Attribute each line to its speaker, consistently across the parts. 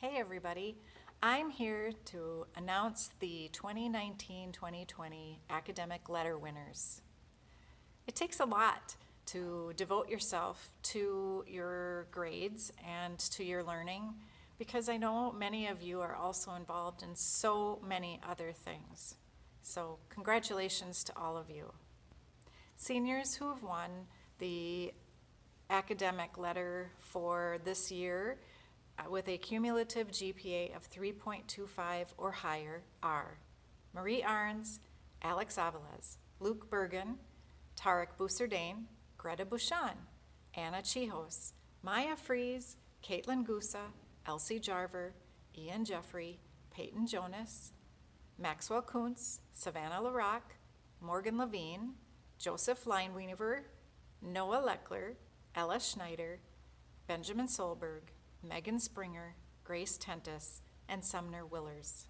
Speaker 1: Hey everybody, I'm here to announce the 2019-2020 academic letter winners. It takes a lot to devote yourself to your grades and to your learning because I know many of you are also involved in so many other things. So congratulations to all of you. Seniors who have won the academic letter for this year with a cumulative GPA of 3.25 or higher are Marie Arns, Alex Aviles, Luke Bergen, Tarek Bousserdain, Greta Bouchon, Anna Chihos, Maya Fries, Caitlin Gusa, Elsie Jarver, Ian Jeffrey, Peyton Jonas, Maxwell Kuntz, Savannah LaRock, Morgan Levine, Joseph Leinweaver, Noah Leckler, Ella Schneider, Benjamin Solberg, Megan Springer, Grace Tentis, and Sumner Willers.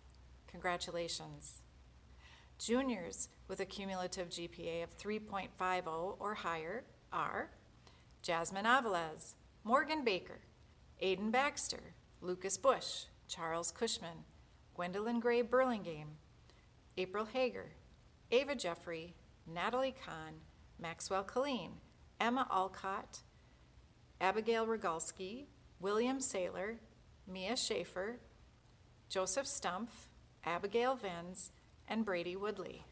Speaker 1: Congratulations. Juniors with a cumulative GPA of 3.50 or higher are Jasmine Aviles, Morgan Baker, Aiden Baxter, Lucas Bush, Charles Cushman, Gwendolyn Gray Burlingame, April Hager, Ava Jeffrey, Natalie Kahn, Maxwell Colleen, Emma Alcott, Abigail Rogalski, William Saylor, Mia Schaefer, Joseph Stumpf, Abigail Venz, and Brady Woodley.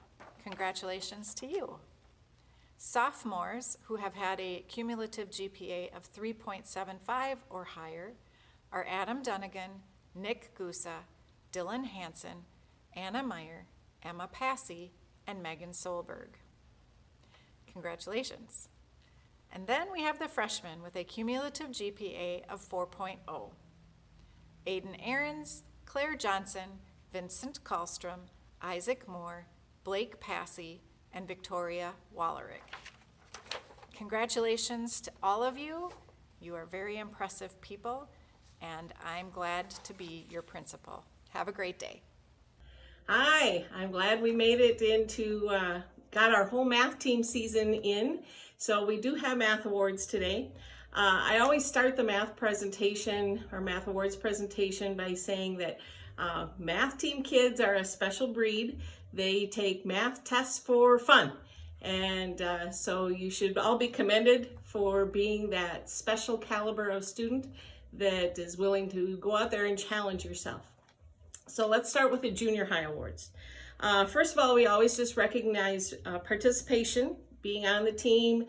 Speaker 1: Congratulations to you. Sophomores who have had a cumulative GPA of 3.75 or higher are Adam Dunnigan, Nick Gusa, Dylan Hansen, Anna Meyer, Emma Passy, and Megan Solberg. Congratulations. And then we have the freshmen with a cumulative GPA of 4.0. Aiden Ahrens, Claire Johnson, Vincent Kallstrom, Isaac Moore, Blake Passy, and Victoria Wallerick. Congratulations to all of you. You are very impressive people, and I'm glad to be your principal. Have a great day.
Speaker 2: Hi, I'm glad we made it into, got our whole math team season in. So we do have math awards today. I always start the math presentation or math awards presentation by saying that math team kids are a special breed. They take math tests for fun. And so you should all be commended for being that special caliber of student that is willing to go out there and challenge yourself. So let's start with the junior high awards. First of all, we always just recognize participation, being on the team,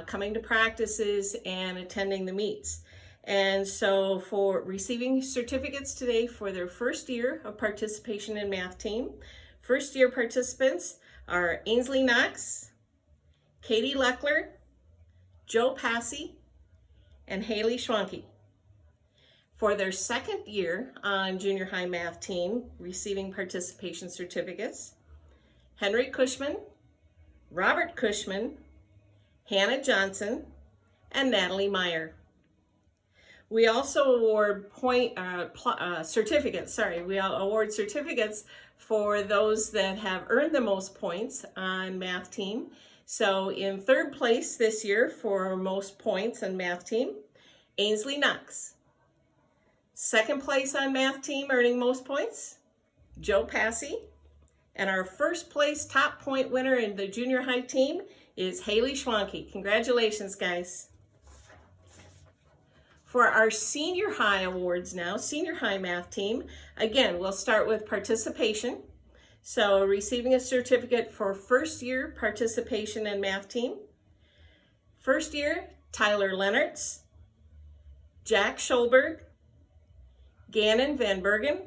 Speaker 2: coming to practices, and attending the meets. And so for receiving certificates today for their first year of participation in math team, first year participants are Ainsley Knox, Katie Leckler, Joe Passy, and Haley Schwanke. For their second year on junior high math team, receiving participation certificates, Henry Cushman, Robert Cushman, Hannah Johnson, and Natalie Meyer. We also award certificates for those that have earned the most points on math team. So in third place this year for most points on math team, Ainsley Knox. Second place on math team earning most points, Joe Passy. And our first place top point winner in the junior high team is Haley Schwanke. Congratulations, guys. For our senior high awards now, senior high math team, again, we'll start with participation. So receiving a certificate for first year participation in math team. First year, Tyler Lennertz, Jack Scholberg, Gannon Van Bergen,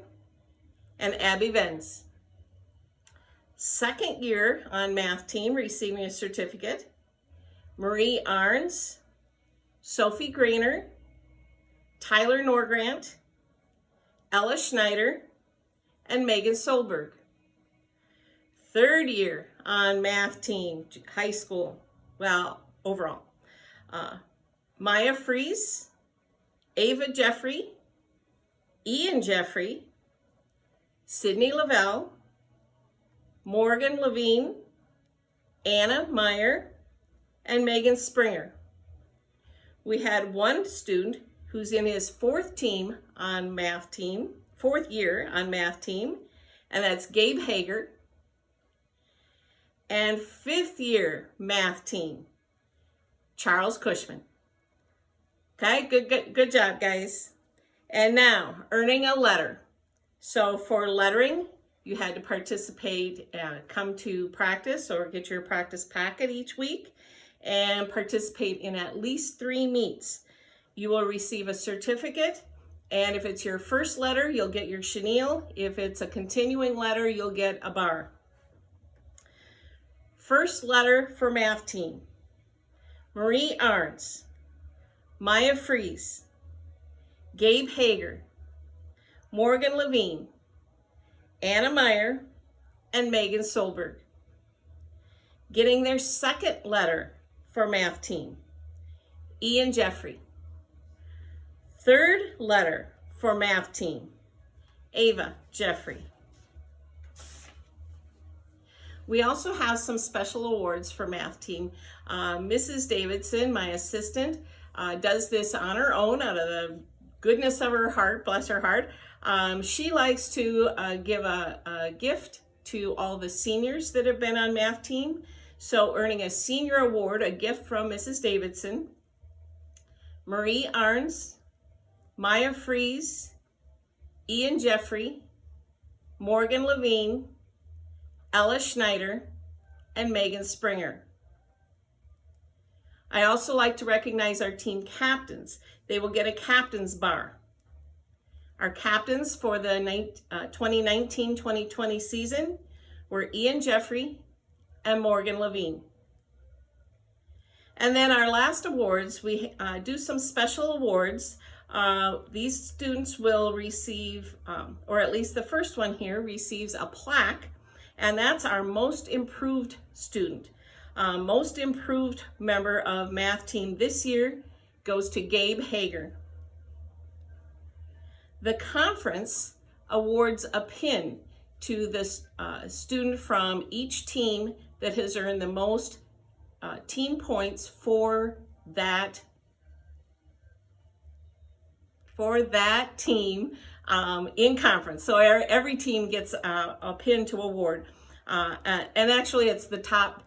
Speaker 2: and Abby Venz. Second year on math team receiving a certificate, Marie Arns, Sophie Grainer, Tyler Norgrant, Ella Schneider, and Megan Solberg. Third year on math team, high school, overall, Maya Fries, Ava Jeffrey, Ian Jeffrey, Sydney Lavelle, Morgan Levine, Anna Meyer, and Megan Springer. We had one student who's in his fourth year on math team, and that's Gabe Hager. And fifth year math team, Charles Cushman. Okay, good job, guys. And now, earning a letter. So for lettering, you had to participate, come to practice or get your practice packet each week and participate in at least 3 meets. You will receive a certificate, and if it's your first letter, you'll get your chenille. If it's a continuing letter, you'll get a bar. First letter for math team, Marie Arns, Maya Fries, Gabe Hager, Morgan Levine, Anna Meyer, and Megan Solberg. Getting their second letter for math team, Ian Jeffrey. Third letter for math team, Ava Jeffrey. We also have some special awards for math team. Mrs. Davidson, my assistant, does this on her own out of the goodness of her heart, bless her heart. She likes to give a gift to all the seniors that have been on math team. So earning a senior award, a gift from Mrs. Davidson, Marie Arns, Maya Fries, Ian Jeffrey, Morgan Levine, Ella Schneider, and Megan Springer. I also like to recognize our team captains. They will get a captain's bar. Our captains for the 2019-2020 season were Ian Jeffrey and Morgan Levine. And then our last awards, we do some special awards. These students will receive, or at least the first one here receives a plaque, and that's our most improved student. Most improved member of math team this year goes to Gabe Hager. The conference awards a pin to the student from each team that has earned the most team points for that team in conference. So every team gets a pin to award. And actually it's the top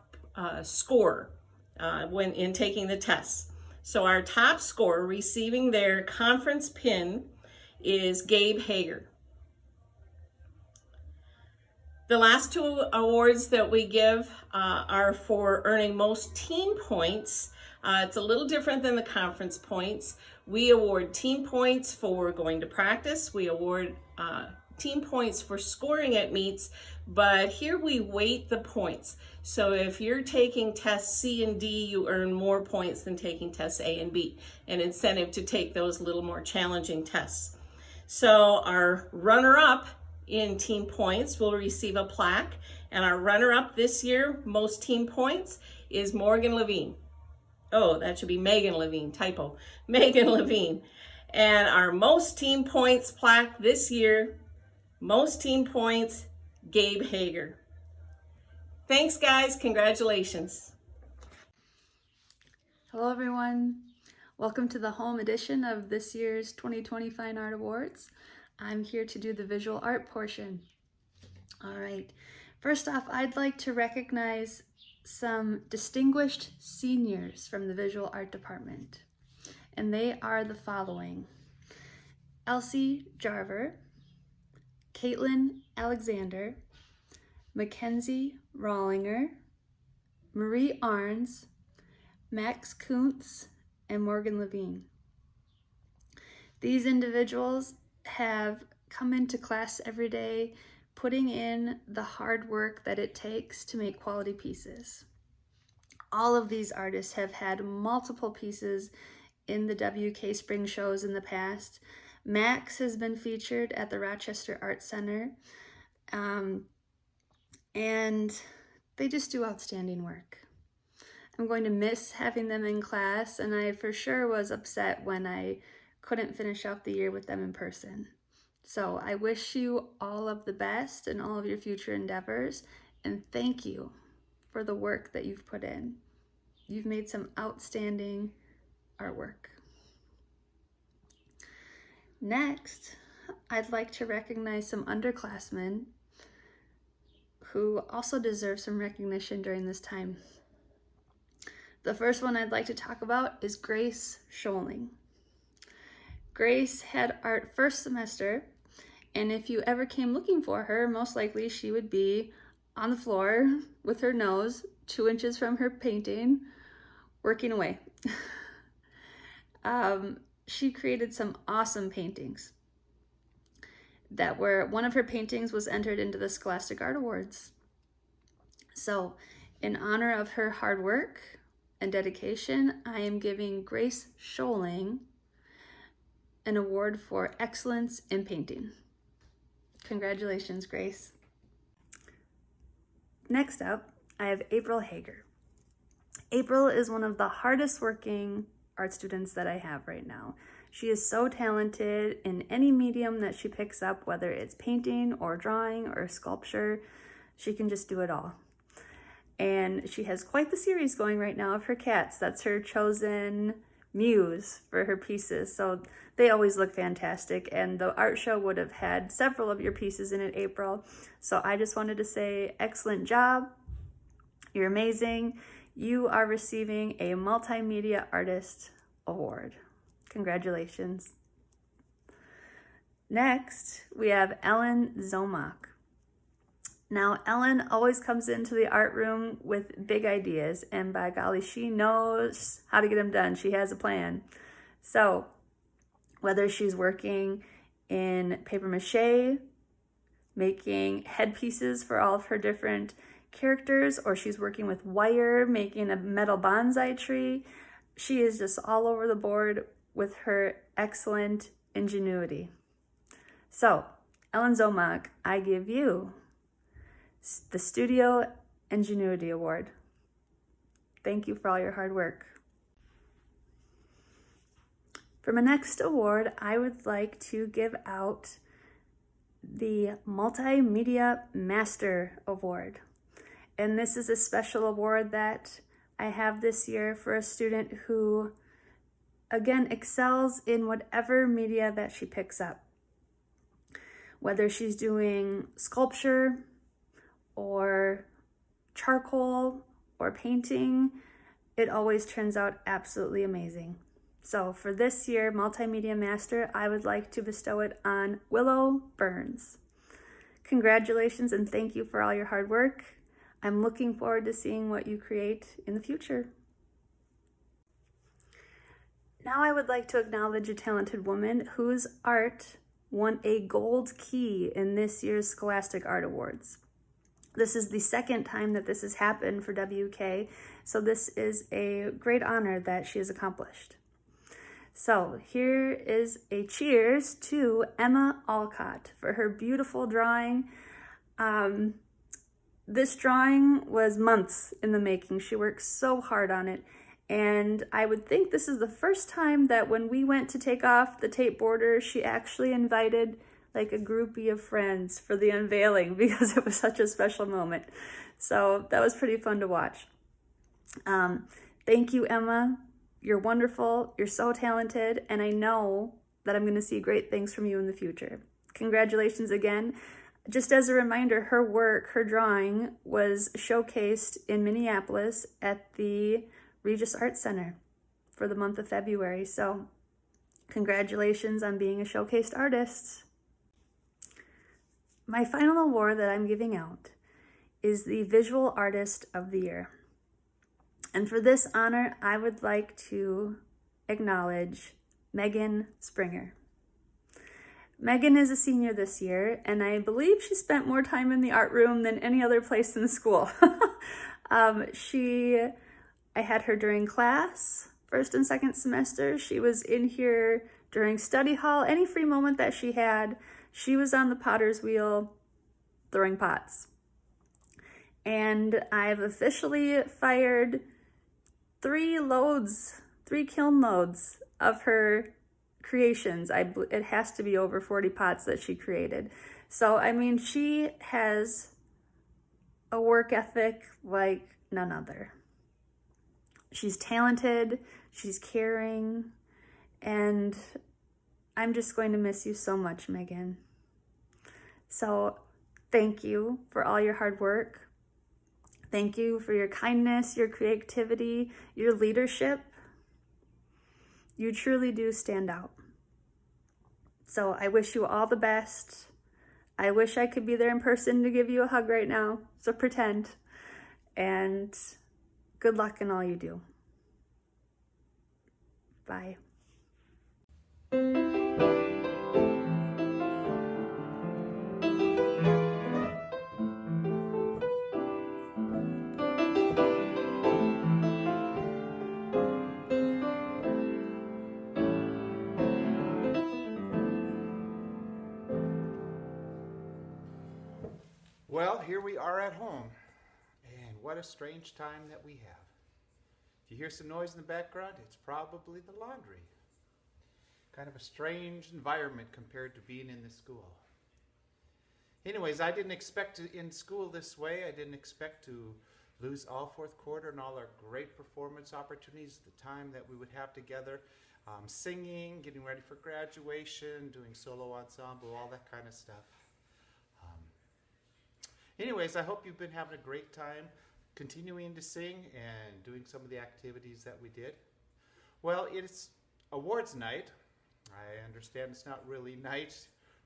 Speaker 2: score when in taking the tests. So our top scorer receiving their conference pin is Gabe Hager. The last 2 awards that we give are for earning most team points. It's a little different than the conference points. We award team points for going to practice. We award team points for scoring at meets, but here we weight the points. So if you're taking tests C and D, you earn more points than taking tests A and B, an incentive to take those little more challenging tests. So our runner-up in team points will receive a plaque, and our runner-up this year, most team points, is Morgan Levine. Oh, that should be Megan Levine, typo. Megan Levine. And our most team points plaque this year, most team points, Gabe Hager. Thanks, guys. Congratulations.
Speaker 3: Hello, everyone. Welcome to the home edition of this year's 2020 Fine Art Awards. I'm here to do the visual art portion. All right. First off, I'd like to recognize some distinguished seniors from the visual art department, and they are the following: Elsie Jarver, Caitlin Alexander, Mackenzie Rawlinger, Marie Arns, Max Kuntz, and Morgan Levine. These individuals have come into class every day, putting in the hard work that it takes to make quality pieces. All of these artists have had multiple pieces in the WK Spring shows in the past. Max has been featured at the Rochester Art Center, and they just do outstanding work. I'm going to miss having them in class, and I for sure was upset when I couldn't finish off the year with them in person. So I wish you all of the best in all of your future endeavors, and thank you for the work that you've put in. You've made some outstanding artwork. Next, I'd like to recognize some underclassmen who also deserve some recognition during this time. The first one I'd like to talk about is Grace Scholing. Grace had art first semester, and if you ever came looking for her, most likely she would be on the floor with her nose 2 inches from her painting, working away. She created some awesome paintings one of her paintings was entered into the Scholastic Art Awards. So in honor of her hard work and dedication, I am giving Grace Scholing an award for excellence in painting. Congratulations, Grace. Next up, I have April Hager. April is one of the hardest working art students that I have right now. She is so talented in any medium that she picks up, whether it's painting or drawing or sculpture. She can just do it all. And she has quite the series going right now of her cats. That's her chosen muse for her pieces. So they always look fantastic. And the art show would have had several of your pieces in it, April. So I just wanted to say, excellent job. You're amazing. You are receiving a Multimedia Artist Award. Congratulations. Next, we have Ellen Zomak. Now, Ellen always comes into the art room with big ideas, and by golly, she knows how to get them done. She has a plan. So, whether she's working in paper mache, making headpieces for all of her different characters, or she's working with wire, making a metal bonsai tree, she is just all over the board with her excellent ingenuity. So, Ellen Zomak, I give you the Studio Ingenuity Award. Thank you for all your hard work. For my next award, I would like to give out the Multimedia Master Award. And this is a special award that I have this year for a student who, again, excels in whatever media that she picks up. Whether she's doing sculpture or charcoal or painting, it always turns out absolutely amazing. So for this year, Multimedia Master, I would like to bestow it on Willow Burns. Congratulations and thank you for all your hard work. I'm looking forward to seeing what you create in the future. Now I would like to acknowledge a talented woman whose art won a gold key in this year's Scholastic Art Awards. This is the second time that this has happened for WK, so this is a great honor that she has accomplished. So here is a cheers to Emma Alcott for her beautiful drawing. This drawing was months in the making. She worked so hard on it. And I would think this is the first time that when we went to take off the tape border, she actually invited like a groupie of friends for the unveiling because it was such a special moment. So that was pretty fun to watch. Thank you, Emma. You're wonderful. You're so talented. And I know that I'm going to see great things from you in the future. Congratulations again. Just as a reminder, her work, her drawing, was showcased in Minneapolis at the Regis Art Center for the month of February. So congratulations on being a showcased artist. My final award that I'm giving out is the Visual Artist of the Year. And for this honor, I would like to acknowledge Megan Springer. Megan is a senior this year, and I believe she spent more time in the art room than any other place in the school. I had her during class, first and second semester. She was in here during study hall. Any free moment that she had, she was on the potter's wheel throwing pots. And I've officially fired 3 kiln loads of her creations. It has to be over 40 pots that she created. So, I mean, she has a work ethic like none other. She's talented, she's caring, and I'm just going to miss you so much, Megan. So thank you for all your hard work. Thank you for your kindness, your creativity, your leadership. You truly do stand out. So I wish you all the best. I wish I could be there in person to give you a hug right now, so pretend. And good luck in all you do. Bye.
Speaker 4: Well, here we are at home, and what a strange time that we have. If you hear some noise in the background, it's probably the laundry. Kind of a strange environment compared to being in the school. Anyways, I didn't expect to end school this way. I didn't expect to lose all fourth quarter and all our great performance opportunities, the time that we would have together, singing, getting ready for graduation, doing solo ensemble, all that kind of stuff. Anyways, I hope you've been having a great time continuing to sing and doing some of the activities that we did. Well, it's awards night. I understand it's not really night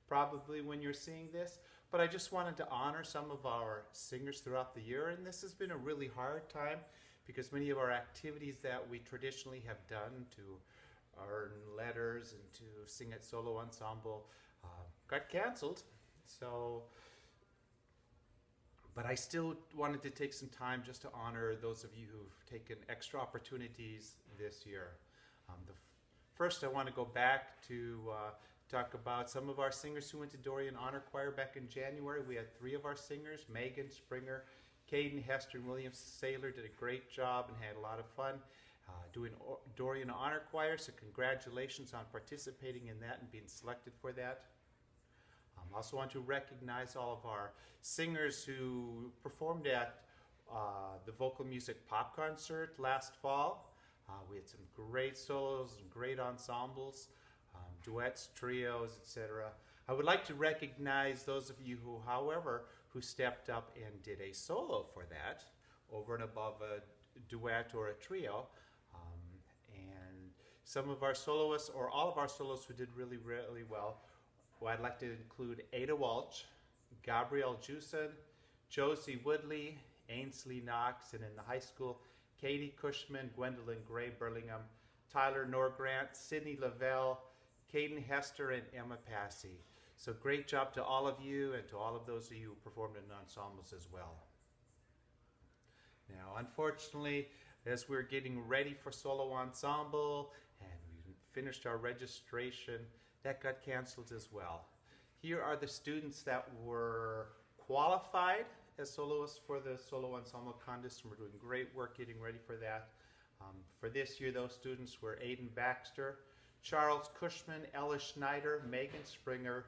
Speaker 4: probably when you're seeing this, but I just wanted to honor some of our singers throughout the year, and this has been a really hard time because many of our activities that we traditionally have done to earn letters and to sing at solo ensemble got canceled. But I still wanted to take some time just to honor those of you who've taken extra opportunities this year. First, I want to go back to talk about some of our singers who went to Dorian Honor Choir back in January. We had 3 of our singers, Megan Springer, Caden Hester, and William Saylor did a great job and had a lot of fun doing Dorian Honor Choir, so congratulations on participating in that and being selected for that. I also want to recognize all of our singers who performed at the Vocal Music Pop Concert last fall. We had some great solos and great ensembles, duets, trios, etc. I would like to recognize those of you who, however, who stepped up and did a solo for that, over and above a duet or a trio. And some of our soloists, or all of our soloists who did really, really well, I'd like to include Ada Walsh, Gabrielle Jewson, Josie Woodley, Ainsley Knox, and in the high school, Katie Cushman, Gwendolyn Gray Burlingham, Tyler Norgrant, Sydney Lavelle, Caden Hester, and Emma Passy. So great job to all of you and to all of those of you who performed in ensembles as well. Now, unfortunately, as we're getting ready for solo ensemble and we finished our registration, that got canceled as well. Here are the students that were qualified as soloists for the solo ensemble contest, and we're doing great work getting ready for that. For this year, those students were Aiden Baxter, Charles Cushman, Ella Schneider, Megan Springer,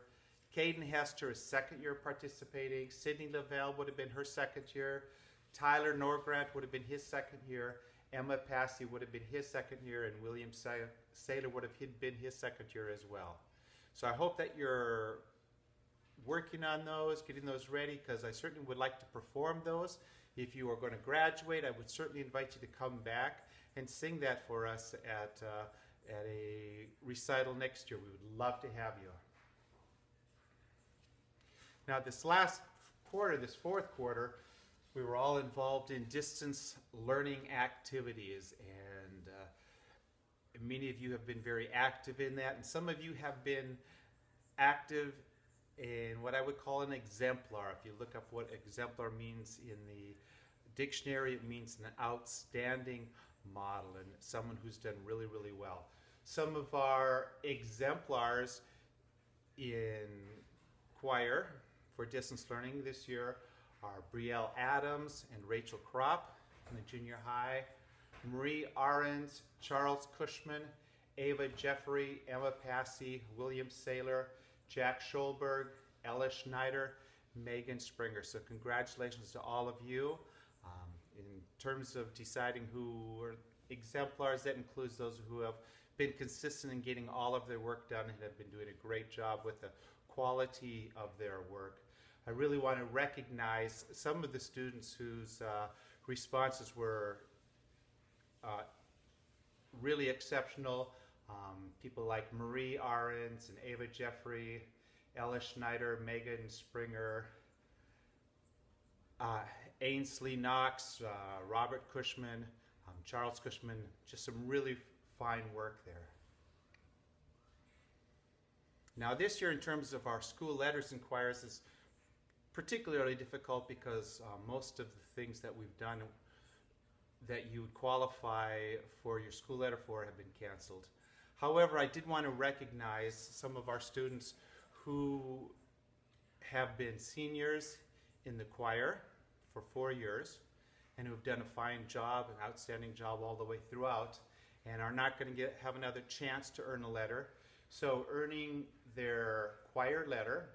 Speaker 4: Caden Hester is second year participating, Sydney Lavelle would have been her second year, Tyler Norgrant would have been his second year, Emma Passy would have been his second year, and William Saylor would have been his second year as well. So I hope that you're working on those, getting those ready, because I certainly would like to perform those. If you are going to graduate, I would certainly invite you to come back and sing that for us at a recital next year. We would love to have you. Now this last quarter, this fourth quarter, we were all involved in distance learning activities, and many of you have been very active in that, and some of you have been active in what I would call an exemplar. If you look up what exemplar means in the dictionary, it means an outstanding model and someone who's done really, really well. Some of our exemplars in choir for distance learning this year are Brielle Adams and Rachel Kropp in the junior high, Marie Ahrens, Charles Cushman, Ava Jeffrey, Emma Passy, William Saylor, Jack Scholberg, Ella Schneider, Megan Springer. So congratulations to all of you. In terms of deciding who are exemplars, that includes those who have been consistent in getting all of their work done and have been doing a great job with the quality of their work. I really want to recognize some of the students whose responses were really exceptional. People like Marie Ahrens and Ava Jeffrey, Ella Schneider, Megan Springer, Ainsley Knox, Robert Cushman, Charles Cushman, just some really fine work there. Now this year, in terms of our school letters and choirs, is particularly difficult because most of the things that we've done that you would qualify for your school letter for have been canceled. However, I did want to recognize some of our students who have been seniors in the choir for 4 years and who have done a fine job, an outstanding job all the way throughout, and are not going to have another chance to earn a letter. So earning their choir letter,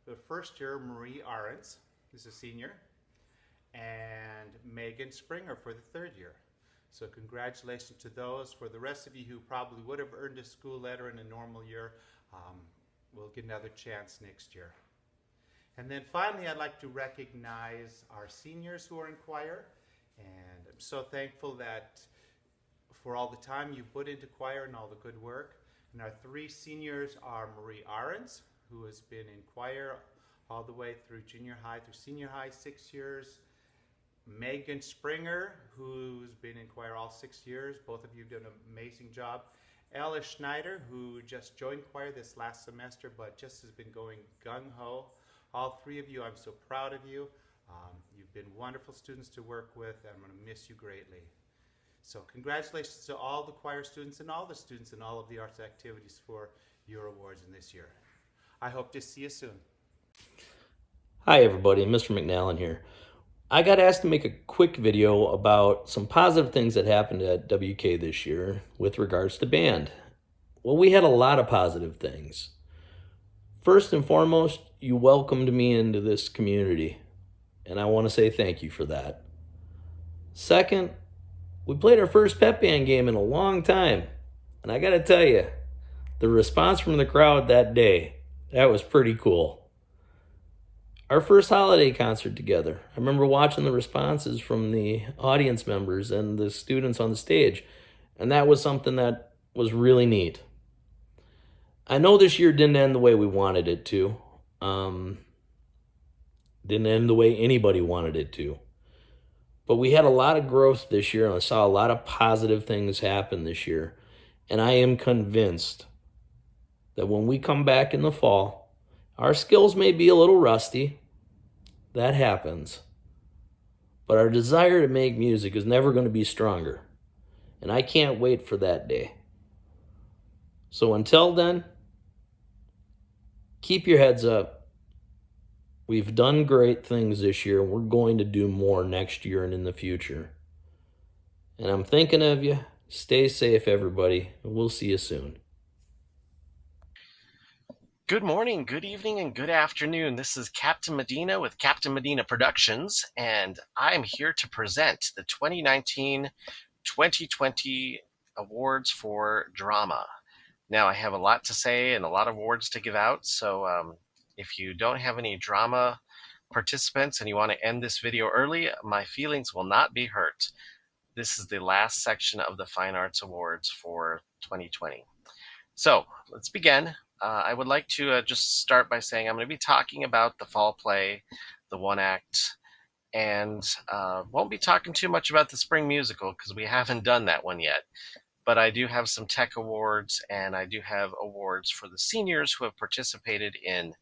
Speaker 4: the first year, Marie Ahrens is a senior, and Megan Springer for the third year. So congratulations to those. For the rest of you who probably would have earned a school letter in a normal year, we'll get another chance next year. And then finally, I'd like to recognize our seniors who are in choir. And I'm so thankful that for all the time you put into choir and all the good work. And our 3 seniors are Marie Ahrens, who has been in choir all the way through junior high through senior high, 6 years. Megan Springer, who's been in choir all 6 years. Both of you have done an amazing job. Ella Schneider, who just joined choir this last semester, but just has been going gung-ho. All 3 of you, I'm so proud of you. You've been wonderful students to work with, and I'm going to miss you greatly. So congratulations to all the choir students and all the students in all of the arts activities for your awards in this year. I hope to see you soon.
Speaker 5: Hi everybody, Mr. McNallan here. I got asked to make a quick video about some positive things that happened at WK this year with regards to band. Well, we had a lot of positive things. First and foremost, you welcomed me into this community, and I want to say thank you for that. Second, we played our first pep band game in a long time, and I got to tell you, the response from the crowd that day, that was pretty cool. Our first holiday concert together, I remember watching the responses from the audience members and the students on the stage, and that was something that was really neat. I know this year didn't end the way we wanted it to. Didn't end the way anybody wanted it to. But we had a lot of growth this year, and I saw a lot of positive things happen this year. And I am convinced that when we come back in the fall, our skills may be a little rusty. That happens. But our desire to make music is never going to be stronger. And I can't wait for that day. So until then, keep your heads up. We've done great things this year. We're going to do more next year and in the future. And I'm thinking of you. Stay safe, everybody. And we'll see you soon.
Speaker 6: Good morning, good evening, and good afternoon. This is Captain Medina with Captain Medina Productions, and I'm here to present the 2019-2020 Awards for Drama. Now, I have a lot to say and a lot of awards to give out, so if you don't have any drama participants and you want to end this video early, my feelings will not be hurt. This is the last section of the Fine Arts Awards for 2020. So, let's begin. I would like to just start by saying I'm going to be talking about the fall play, the one act, and won't be talking too much about the spring musical because we haven't done that one yet. But I do have some tech awards, and I do have awards for the seniors who have participated in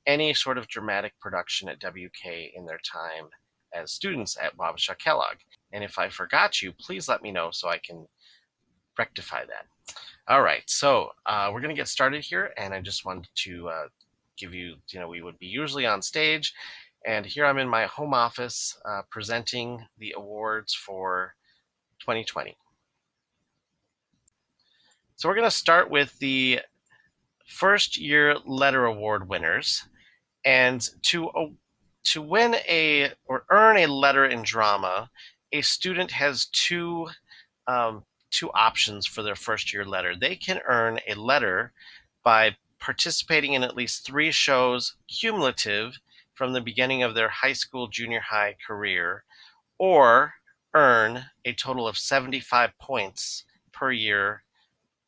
Speaker 6: any sort of dramatic production at WK in their time as students at Wabasha-Kellogg. And if I forgot you, please let me know so I can rectify that. All right, so we're going to get started here, and I just wanted to give you, we would be usually on stage, and here I'm in my home office presenting the awards for 2020. So we're going to start with the first year letter award winners, and to win or earn a letter in drama, a student has two two options for their first year letter. They can earn a letter by participating in at least 3 shows cumulative from the beginning of their high school, junior high career, or earn a total of 75 points per year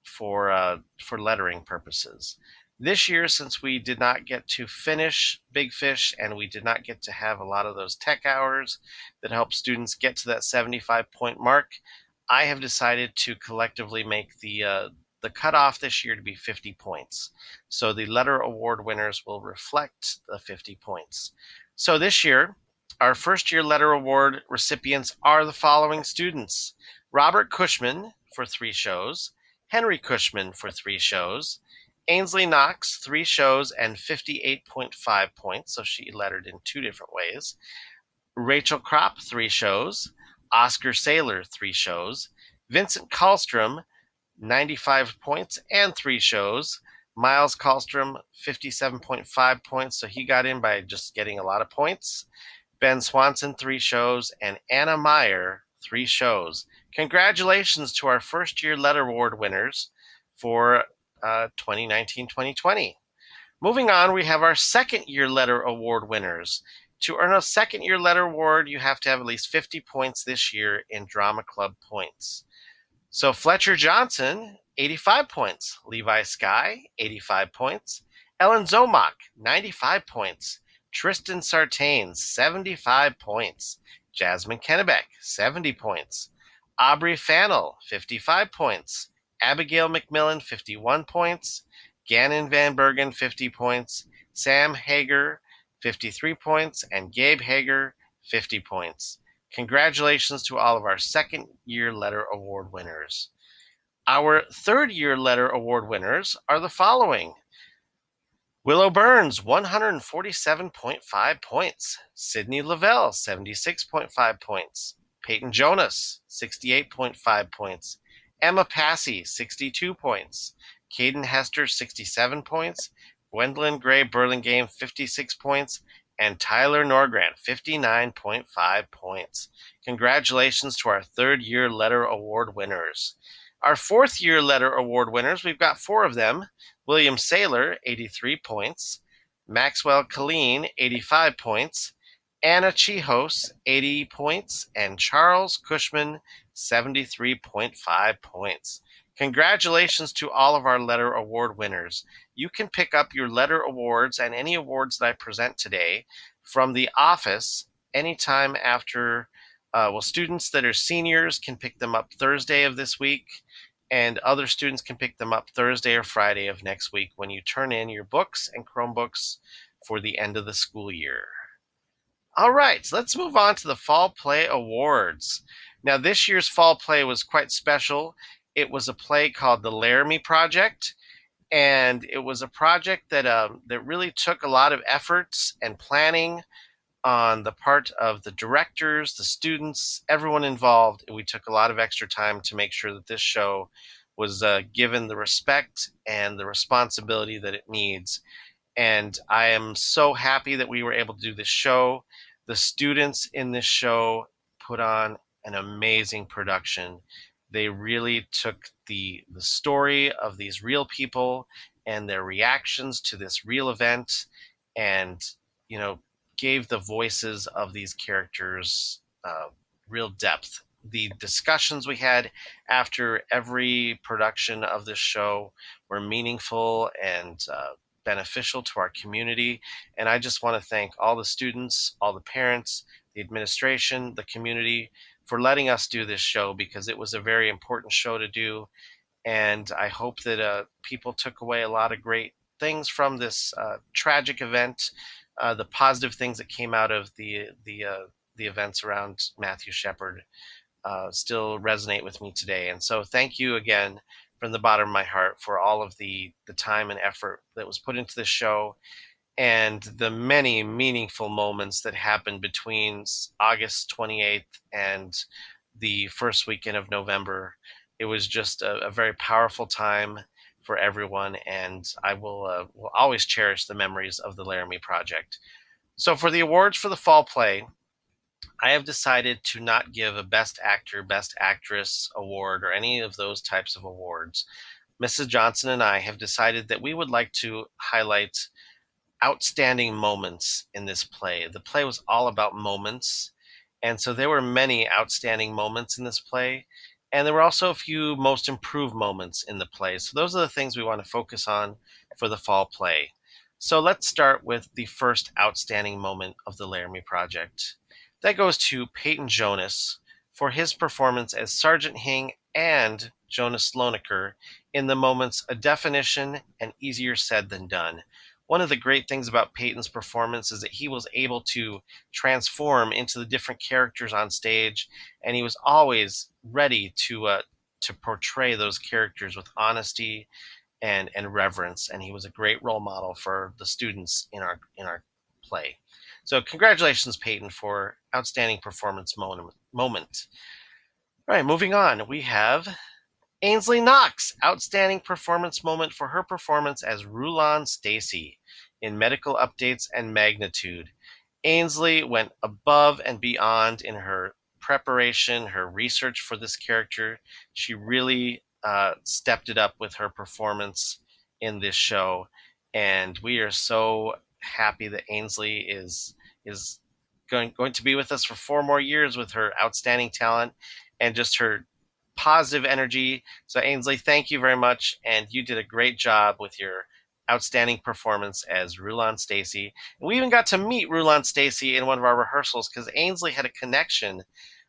Speaker 6: for lettering purposes. This year, since we did not get to finish Big Fish and we did not get to have a lot of those tech hours that help students get to that 75-point mark, I have decided to collectively make the cutoff this year to be 50 points. So the letter award winners will reflect the 50 points. So this year, our first year letter award recipients are the following students: Robert Cushman for 3 shows, Henry Cushman for 3 shows, Ainsley Knox 3 shows and 58.5 points, so she lettered in 2 different ways, Rachel Kropp 3 shows, Oscar Saylor 3 shows, Vincent Kallstrom 95 points and 3 shows, Miles Kallstrom 57.5 points, so he got in by just getting a lot of points, Ben Swanson 3 shows, and Anna Meyer 3 shows. Congratulations to our first year letter award winners for 2019-2020. Moving on, we have our second year letter award winners. To earn a second year letter award, you have to have at least 50 points this year in drama club points. So Fletcher Johnson, 85 points. Levi Sky, 85 points. Ellen Zomach, 95 points. Tristan Sartain, 75 points. Jasmine Kennebeck, 70 points. Aubrey Fannell, 55 points. Abigail McMillan, 51 points. Gannon Van Bergen, 50 points. Sam Hager, 53 points. And Gabe Hager, 50 points. Congratulations to all of our second year letter award winners. Our third year letter award winners are the following: Willow Burns, 147.5 points. Sydney Lavelle, 76.5 points. Peyton Jonas, 68.5 points. Emma Passy, 62 points. Caden Hester, 67 points. Gwendolyn Gray Burlingame, 56 points. And Tyler Norgrant, 59.5 points. Congratulations to our third year letter award winners. Our fourth year letter award winners, we've got 4 of them. William Saylor, 83 points. Maxwell Colleen, 85 points. Anna Chihos, 80 points. And Charles Cushman, 73.5 points. Congratulations to all of our letter award winners. You can pick up your letter awards and any awards that I present today from the office anytime after. Students that are seniors can pick them up Thursday of this week, and other students can pick them up Thursday or Friday of next week when you turn in your books and Chromebooks for the end of the school year. All right, so let's move on to the Fall Play Awards. Now, this year's Fall Play was quite special. It was a play called The Laramie Project, and it was a project that really took a lot of efforts and planning on the part of the directors, the students, everyone involved. We took a lot of extra time to make sure that this show was given the respect and the responsibility that it needs. And I am so happy that we were able to do this show. The students in this show put on an amazing production. They really took the story of these real people and their reactions to this real event and, gave the voices of these characters real depth. The discussions we had after every production of this show were meaningful and beneficial to our community. And I just want to thank all the students, all the parents, the administration, the community for letting us do this show, because it was a very important show to do. And I hope that people took away a lot of great things from this tragic event. The positive things that came out of the events around Matthew Shepard still resonate with me today. And so thank you again from the bottom of my heart for all of the time and effort that was put into this show, and the many meaningful moments that happened between August 28th and the first weekend of November. It was just a very powerful time for everyone, and I will always cherish the memories of the Laramie Project. So for the awards for the Fall Play, I have decided to not give a Best Actor, Best Actress award or any of those types of awards. Mrs. Johnson and I have decided that we would like to highlight outstanding moments in this play. The play was all about moments, and so there were many outstanding moments in this play, and there were also a few most improved moments in the play. So those are the things we want to focus on for the fall play. So let's start with the first outstanding moment of the Laramie Project. That goes to Peyton Jonas for his performance as Sergeant Hing and Jonas Slonaker in the moments A Definition and Easier Said Than Done. One of the great things about Peyton's performance is that he was able to transform into the different characters on stage, and he was always ready to portray those characters with honesty and reverence. And he was a great role model for the students in our play. So congratulations, Peyton, for outstanding performance moment. All right, moving on, we have Ainsley Knox, outstanding performance moment for her performance as Rulon-Stacy in Medical Updates and Magnitude. Ainsley went above and beyond in her preparation, her research for this character. She really stepped it up with her performance in this show, and we are so happy that Ainsley is going to be with us for 4 more years with her outstanding talent and just her positive energy. So Ainsley, thank you very much, and you did a great job with your outstanding performance as Rulon-Stacy. We even got to meet Rulon-Stacy in one of our rehearsals because Ainsley had a connection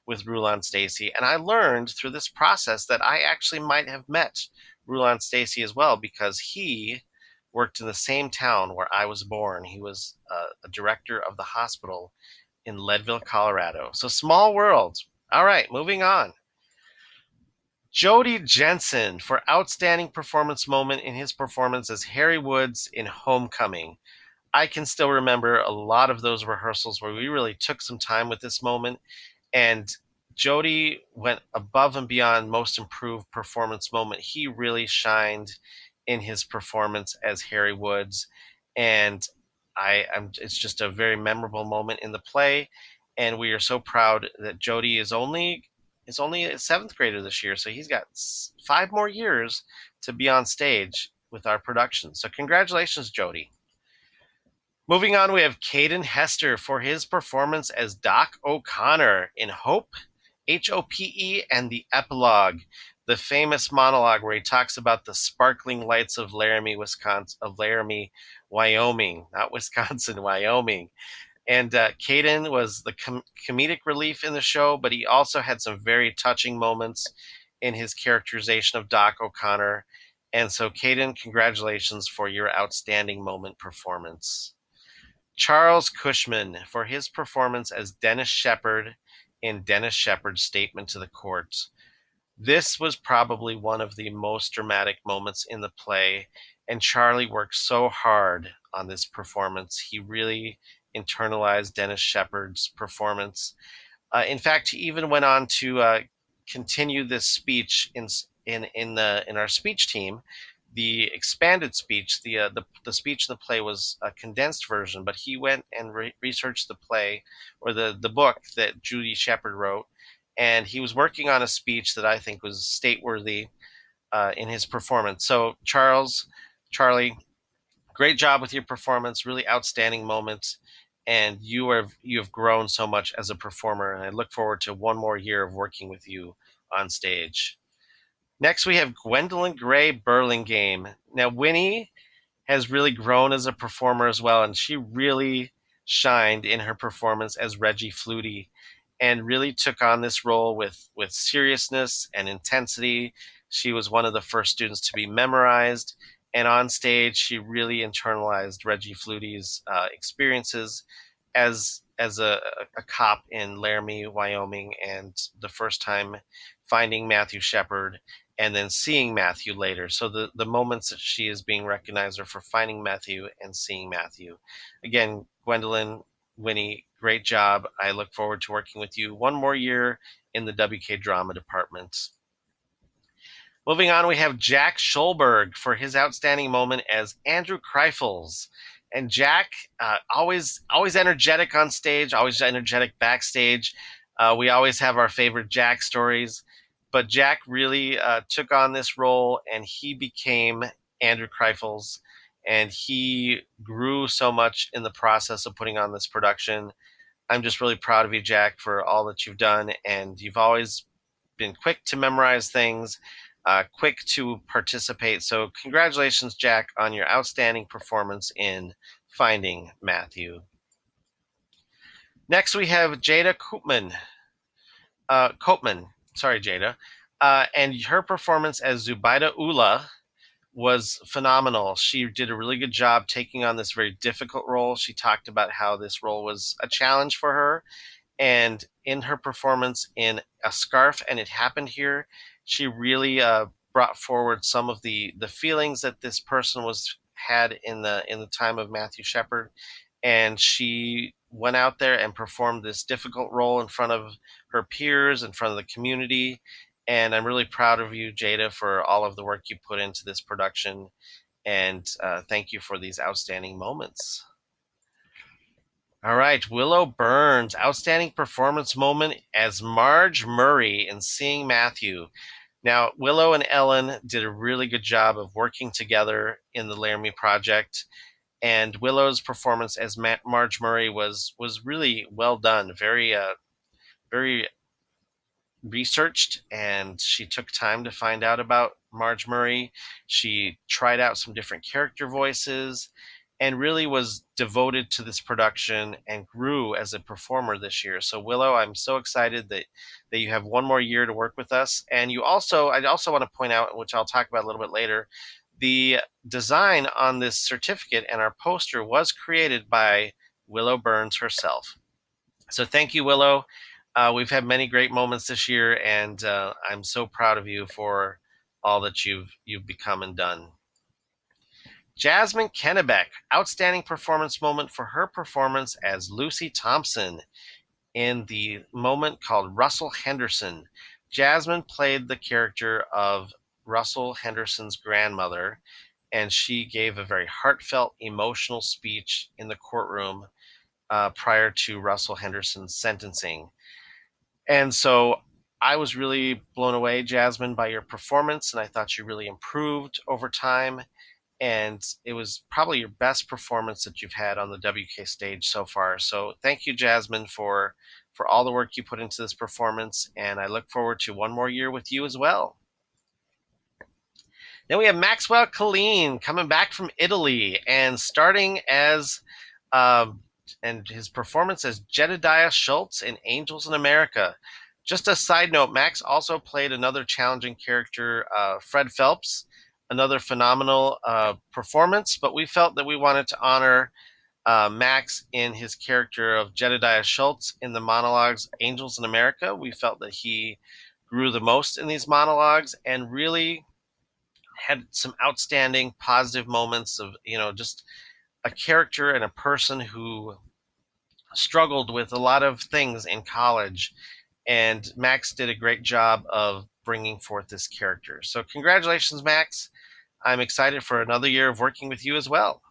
Speaker 6: with Rulon-Stacy, and I learned through this process that I actually might have met Rulon-Stacy as well because he worked in the same town where I was born. He was a director of the hospital in Leadville, Colorado. So small world. All right, moving on. Jody Jensen for outstanding performance moment in his performance as Harry Woods in Homecoming. I can still remember a lot of those rehearsals where we really took some time with this moment, and Jody went above and beyond most improved performance moment. He really shined in his performance as Harry Woods, and it's just a very memorable moment in the play, and we are so proud that Jody is only a 7th grader this year, so he's got 5 more years to be on stage with our production. So congratulations, Jody. Moving on, we have Caden Hester for his performance as Doc O'Connor in Hope, Hope, and the Epilogue, the famous monologue where he talks about the sparkling lights of Laramie, Wyoming, not Wisconsin, Wyoming. And Caden was the comedic relief in the show, but he also had some very touching moments in his characterization of Doc O'Connor. And so, Caden, congratulations for your outstanding moment performance. Charles Cushman for his performance as Dennis Shepard in Dennis Shepard's Statement to the Court. This was probably one of the most dramatic moments in the play, and Charlie worked so hard on this performance. He really internalized Dennis Shepard's performance. In fact, he even went on to continue this speech in our speech team. The expanded speech, the speech in the play was a condensed version, but he went and researched the play or the book that Judy Shepard wrote, and he was working on a speech that I think was state-worthy in his performance. So Charlie, great job with your performance, really outstanding moment, and you have grown so much as a performer, and I look forward to 1 more year of working with you on stage. Next, we have Gwendolyn Gray Burlingame. Now, Winnie has really grown as a performer as well, and she really shined in her performance as Reggie Flutie and really took on this role with seriousness and intensity. She was one of the first students to be memorized, and on stage, she really internalized Reggie Flutie's experiences as a cop in Laramie, Wyoming, and the first time finding Matthew Shepard and then seeing Matthew later. So the moments that she is being recognized are for finding Matthew and seeing Matthew. Again, Gwendolyn, Winnie, great job. I look forward to working with you 1 more year in the WK Drama Department. Moving on, we have Jack Schulberg for his outstanding moment as Andrew Kreifels And Jack, always energetic on stage, always energetic backstage. We always have our favorite Jack stories, but Jack really took on this role, and he became Andrew Kreifels, and he grew so much in the process of putting on this production. I'm just really proud of you, Jack, for all that you've done, and you've always been quick to memorize things, quick to participate. So congratulations, Jack, on your outstanding performance in Finding Matthew. Next, we have Jada Koopman. Sorry, Jada. And her performance as Zubaida Ula was phenomenal. She did a really good job taking on this very difficult role. She talked about how this role was a challenge for her, and in her performance in A Scarf and It Happened Here, she really brought forward some of the feelings that this person had in the time of Matthew Shepard, and she went out there and performed this difficult role in front of her peers, in front of the community. And I'm really proud of you, Jada, for all of the work you put into this production, and thank you for these outstanding moments. All right, Willow Burns, outstanding performance moment as Marge Murray in Seeing Matthew. Now, Willow and Ellen did a really good job of working together in the Laramie Project, and Willow's performance as Marge Murray was really well done, very researched, and she took time to find out about Marge Murray. She tried out some different character voices and really was devoted to this production and grew as a performer this year. So Willow, I'm so excited that you have one more year to work with us. And I also want to point out, which I'll talk about a little bit later, the design on this certificate and our poster was created by Willow Burns herself. So thank you, Willow. We've had many great moments this year, and I'm so proud of you for all that you've become and done. Jasmine Kennebeck, outstanding performance moment for her performance as Lucy Thompson in the moment called Russell Henderson. Jasmine played the character of Russell Henderson's grandmother, and she gave a very heartfelt, emotional speech in the courtroom prior to Russell Henderson's sentencing. And so I was really blown away, Jasmine, by your performance, and I thought you really improved over time. And it was probably your best performance that you've had on the WK stage so far. So thank you, Jasmine, for all the work you put into this performance, and I look forward to one more year with you as well. Then we have Maxwell Colleen coming back from Italy and starting as and his performance as Jedediah Schultz in Angels in America. Just a side note, Max also played another challenging character, Fred Phelps, another phenomenal performance, but we felt that we wanted to honor Max in his character of Jedediah Schultz in the monologues Angels in America. We felt that he grew the most in these monologues and really had some outstanding positive moments of, just a character and a person who struggled with a lot of things in college, and Max did a great job of bringing forth this character. So congratulations, Max. I'm excited for another year of working with you as well.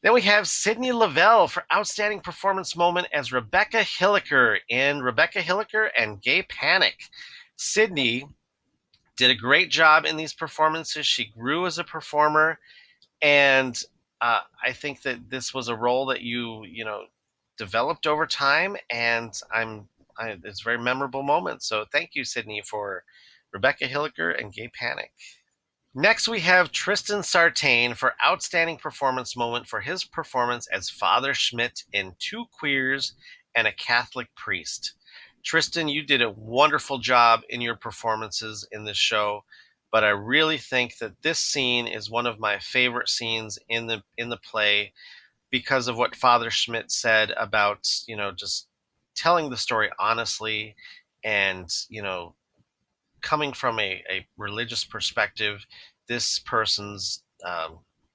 Speaker 6: Then we have Sydney Lavelle for outstanding performance moment as Rebecca Hilliker in Rebecca Hilliker and Gay Panic. Sydney did a great job in these performances. She grew as a performer, and I think that this was a role that you developed over time, and it's a very memorable moment. So thank you, Sydney, for Rebecca Hilliker and Gay Panic. Next, we have Tristan Sartain for outstanding performance moment for his performance as Father Schmidt in Two Queers and a Catholic Priest. Tristan, you did a wonderful job in your performances in this show, but I really think that this scene is one of my favorite scenes in the play because of what Father Schmidt said about, just telling the story honestly and, coming from a religious perspective. This person's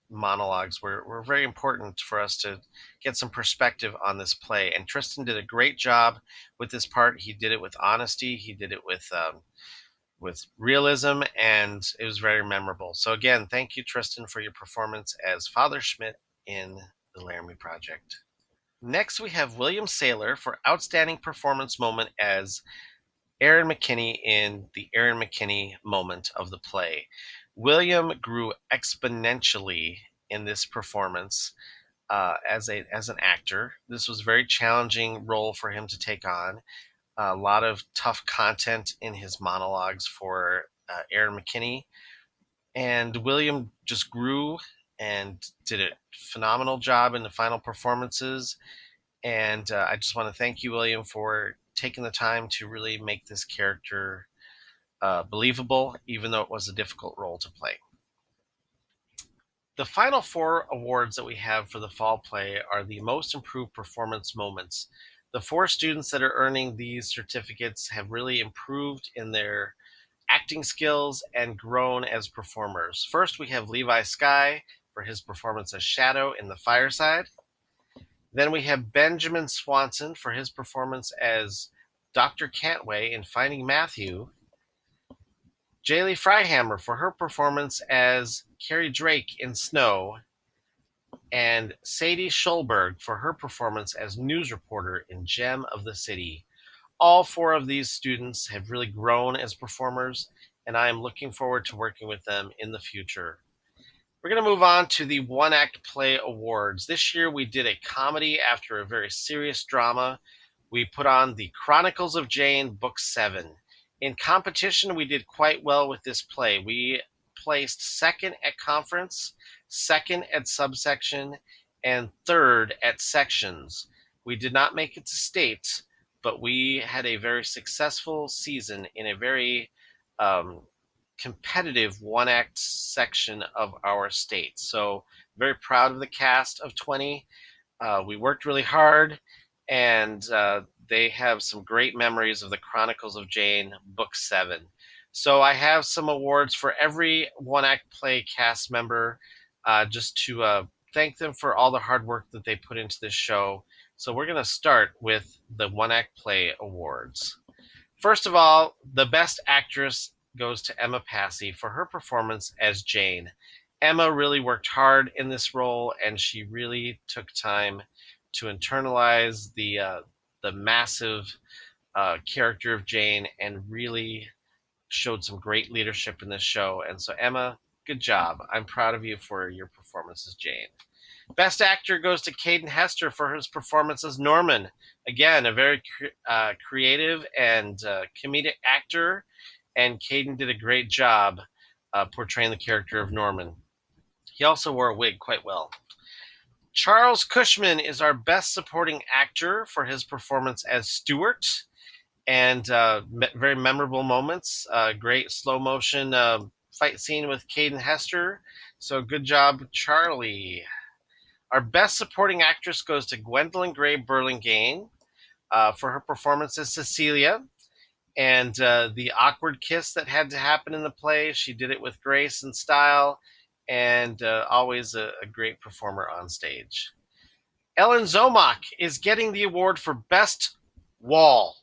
Speaker 6: monologues were very important for us to get some perspective on this play. And Tristan did a great job with this part. He did it with honesty. He did it with with realism, and it was very memorable. So again, thank you, Tristan, for your performance as Father Schmidt in The Laramie Project. Next, we have William Saylor for Outstanding Performance Moment as Aaron McKinney in the Aaron McKinney moment of the play. William grew exponentially in this performance as an actor. This was a very challenging role for him to take on. A lot of tough content in his monologues for Aaron McKinney, and William just grew and did a phenomenal job in the final performances. And I just want to thank you, William, for taking the time to really make this character believable, even though it was a difficult role to play. The final 4 awards that we have for the fall play are the Most Improved Performance Moments. The 4 students that are earning these certificates have really improved in their acting skills and grown as performers. First, we have Levi Sky for his performance as Shadow in The Fireside. Then we have Benjamin Swanson for his performance as Dr. Cantway in Finding Matthew. Jaylee Freihammer for her performance as Carrie Drake in Snow. And Sadie Schulberg for her performance as news reporter in Gem of the City. All 4 of these students have really grown as performers, and I am looking forward to working with them in the future. We're going to move on to the One Act Play Awards. This year we did a comedy after a very serious drama. We put on the Chronicles of Jane, Book 7. In competition, we did quite well with this play. We placed 2nd at conference, 2nd at subsection, and 3rd at sections. We did not make it to state, but we had a very successful season in a very competitive one-act section of our state. So very proud of the cast of 20. We worked really hard, and they have some great memories of the Chronicles of Jane, Book 7. So I have some awards for every one-act play cast member, just to thank them for all the hard work that they put into this show. So we're going to start with the one-act play awards. First of all, the Best Actress goes to Emma Passy for her performance as Jane. Emma really worked hard in this role, and she really took time to internalize the massive character of Jane and really showed some great leadership in this show. And so, Emma, good job. I'm proud of you for your performance as Jane. Best Actor goes to Caden Hester for his performance as Norman. Again, a very creative and comedic actor, and Caden did a great job portraying the character of Norman. He also wore a wig quite well. Charles Cushman is our Best Supporting Actor for his performance as Stuart, and very memorable moments. Great slow motion fight scene with Caden Hester. So good job, Charlie. Our Best Supporting Actress goes to Gwendolyn Gray Burlingame for her performance as Cecilia, and the awkward kiss that had to happen in the play. She did it with grace and style, and always a great performer on stage. Ellen Zomak is getting the award for Best Wall.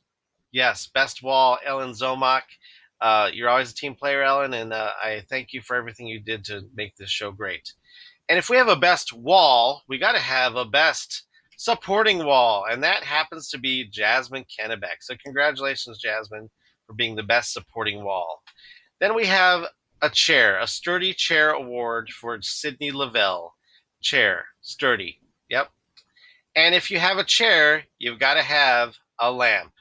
Speaker 6: Yes, Best Wall, Ellen Zomak. You're always a team player, Ellen, and I thank you for everything you did to make this show great. And if we have a Best Wall, we got to have a Best Supporting Wall, and that happens to be Jasmine Kennebeck. So congratulations, Jasmine, for being the Best Supporting Wall. Then we have a chair, a Sturdy Chair Award for Sydney Lavelle. Chair, sturdy, yep. And if you have a chair, you've got to have a lamp.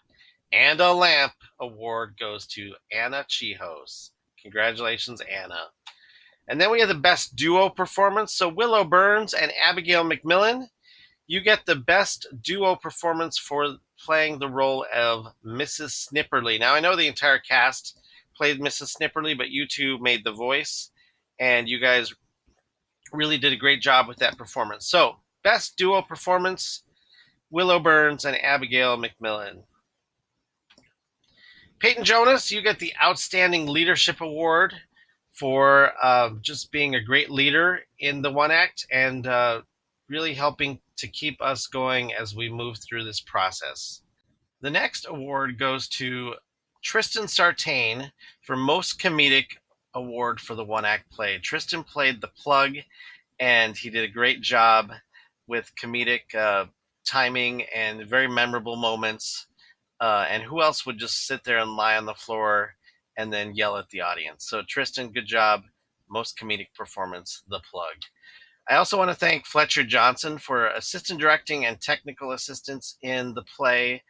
Speaker 6: And a lamp award goes to Anna Chihos. Congratulations, Anna. And then we have the Best Duo Performance. So Willow Burns and Abigail McMillan, you get the Best Duo Performance for playing the role of Mrs. Snipperly. Now, I know the entire cast played Mrs. Snipperly, but you two made the voice, and you guys really did a great job with that performance. So, Best Duo Performance, Willow Burns and Abigail McMillan. Peyton Jonas, you get the Outstanding Leadership Award for just being a great leader in the one act and really helping to keep us going as we move through this process. The next award goes to Tristan Sartain for Most Comedic Award for the one-act play. Tristan played the plug, and he did a great job with comedic timing and very memorable moments. And who else would just sit there and lie on the floor and then yell at the audience? So Tristan, good job. Most comedic performance, the plug. I also want to thank Fletcher Johnson for assistant directing and technical assistance in the play.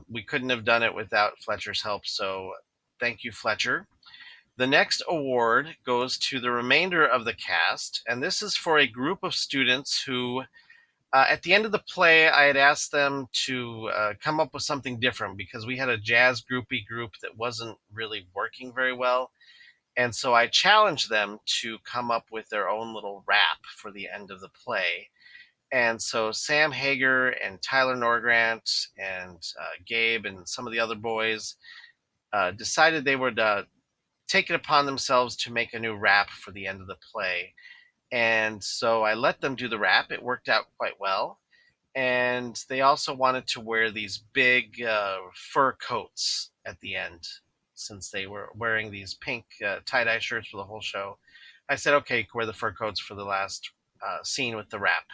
Speaker 6: We couldn't have done it without Fletcher's help, so thank you, Fletcher. The next award goes to the remainder of the cast, and this is for a group of students who, at the end of the play, I had asked them to come up with something different because we had a jazz groupie group that wasn't really working very well. And so I challenged them to come up with their own little rap for the end of the play. And so Sam Hager and Tyler Norgrant and Gabe and some of the other boys decided they would take it upon themselves to make a new rap for the end of the play. And so I let them do the rap. It worked out quite well. And they also wanted to wear these big fur coats at the end, since they were wearing these pink tie-dye shirts for the whole show. I said, okay, wear the fur coats for the last scene with the rap.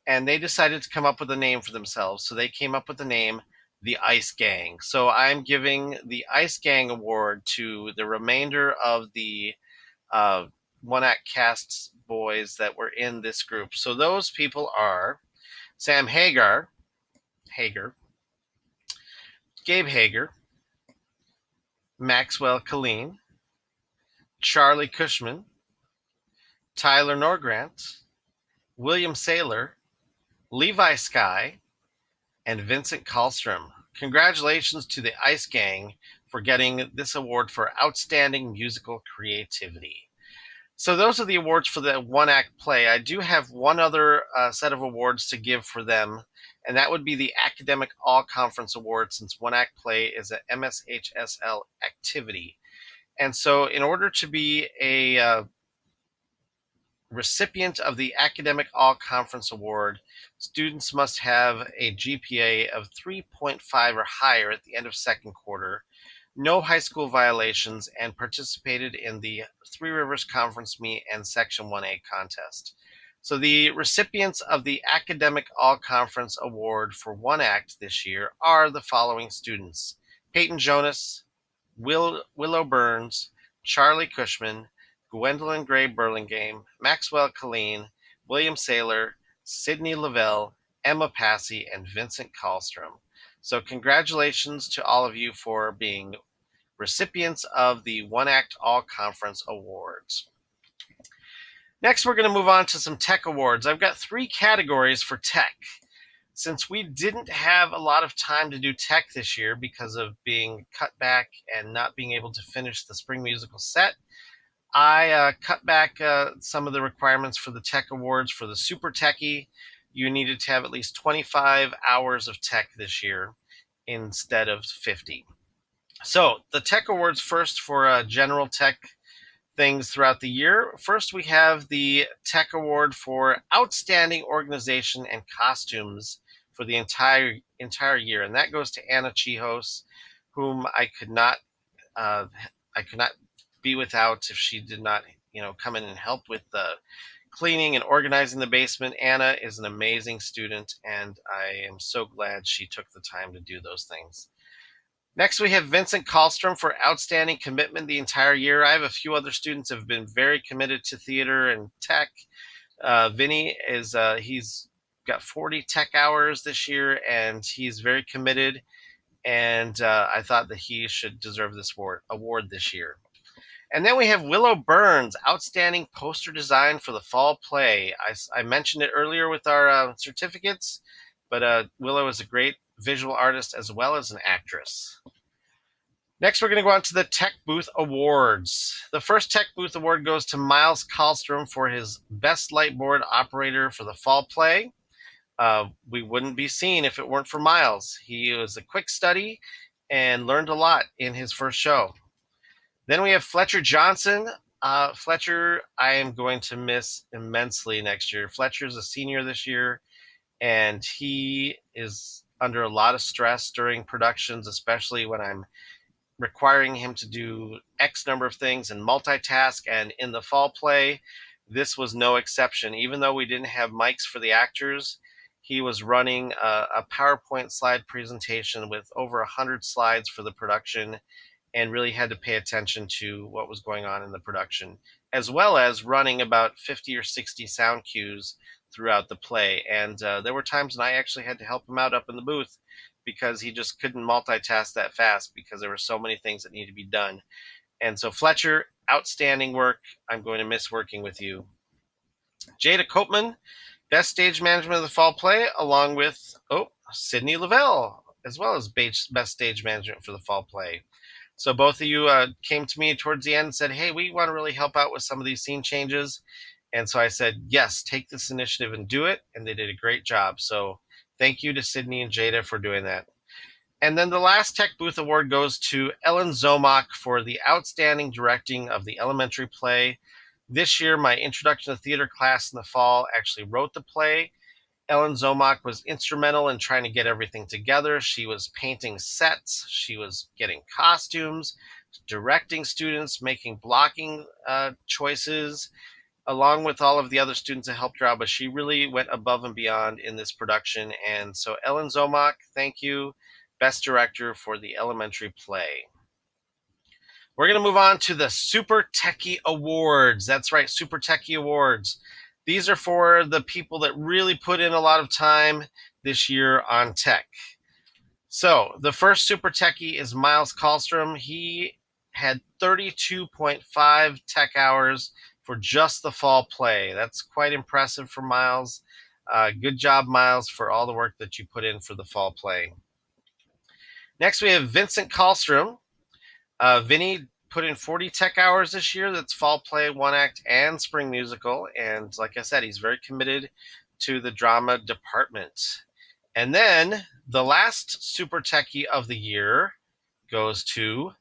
Speaker 6: And they decided to come up with a name for themselves. So they came up with the name, the Ice Gang. So I'm giving the Ice Gang Award to the remainder of the one-act cast boys that were in this group. So those people are Sam Hager, Gabe Hager, Maxwell-Kellogg, Charlie Cushman, Tyler Norgrant, William Saylor, Levi Sky, and Vincent Kallstrom. Congratulations to the Ice Gang for getting this award for outstanding musical creativity. So those are the awards for the one-act play. I do have one other set of awards to give for them, and that would be the Academic All-Conference Award, since one-act play is an MSHSL activity. And so in order to be a recipient of the Academic All-Conference Award, students must have a GPA of 3.5 or higher at the end of second quarter, no high school violations, and participated in the Three Rivers Conference Meet and Section 1A contest. So the recipients of the Academic All-Conference Award for one act this year are the following students: Peyton Jonas, Willow Burns, Charlie Cushman, Gwendolyn Gray Burlingame, Maxwell-Kellogg, William Saylor, Sydney Lavelle, Emma Passy, and Vincent Kallstrom. So congratulations to all of you for being recipients of the One Act All Conference Awards. Next, we're going to move on to some tech awards. I've got 3 categories for tech. Since we didn't have a lot of time to do tech this year because of being cut back and not being able to finish the spring musical set, I cut back some of the requirements for the tech awards. For the super techie, you needed to have at least 25 hours of tech this year instead of 50. So the tech awards first for general tech things throughout the year. First, we have the tech award for outstanding organization and costumes for the entire year, and that goes to Anna Chihos, whom I could not be without if she did not, come in and help with the cleaning and organizing the basement. Anna is an amazing student, and I am so glad she took the time to do those things. Next, we have Vincent Kallstrom for outstanding commitment the entire year. I have a few other students who have been very committed to theater and tech. Vinny is he's got 40 tech hours this year, and he's very committed. And I thought that he should deserve this award this year. And then we have Willow Burns, outstanding poster design for the fall play. I mentioned it earlier with our certificates, but Willow is a great visual artist as well as an actress. Next, we're going to go on to the Tech Booth Awards. The first Tech Booth Award goes to Miles Kallstrom for his Best Lightboard Operator for the fall play. We wouldn't be seen if it weren't for Miles. He was a quick study and learned a lot in his first show. Then we have Fletcher Johnson. Fletcher, I am going to miss immensely next year. Fletcher's a senior this year, and he is under a lot of stress during productions, especially when I'm requiring him to do X number of things and multitask. And in the fall play, this was no exception. Even though we didn't have mics for the actors, he was running a PowerPoint slide presentation with over 100 slides for the production, and really had to pay attention to what was going on in the production, as well as running about 50 or 60 sound cues throughout the play. And there were times when I actually had to help him out up in the booth because he just couldn't multitask that fast because there were so many things that needed to be done. And so Fletcher, outstanding work. I'm going to miss working with you. Jada Copeman, best stage management of the fall play, along with Sydney Lavelle, as well as best stage management for the fall play. So both of you came to me towards the end and said, hey, we want to really help out with some of these scene changes. And so I said, yes, take this initiative and do it. And they did a great job. So thank you to Sydney and Jada for doing that. And then the last Tech Booth Award goes to Ellen Zomach for the outstanding directing of the elementary play. This year, my introduction to theater class in the fall actually wrote the play. Ellen Zomach was instrumental in trying to get everything together. She was painting sets, she was getting costumes, directing students, making blocking choices, along with all of the other students that helped her out. But she really went above and beyond in this production. And so Ellen Zomach, thank you, Best Director for the elementary play. We're going to move on to the Super Techie Awards. That's right, Super Techie Awards. These are for the people that really put in a lot of time this year on tech. So the first Super Techie is Miles Kallstrom. He had 32.5 tech hours for just the fall play. That's quite impressive for Miles. Good job, Miles, for all the work that you put in for the fall play. Next, we have Vincent Kallstrom. Vinny put in 40 tech hours this year. That's fall play, one act, and spring musical. And like I said, he's very committed to the drama department. And then the last Super Techie of the year goes to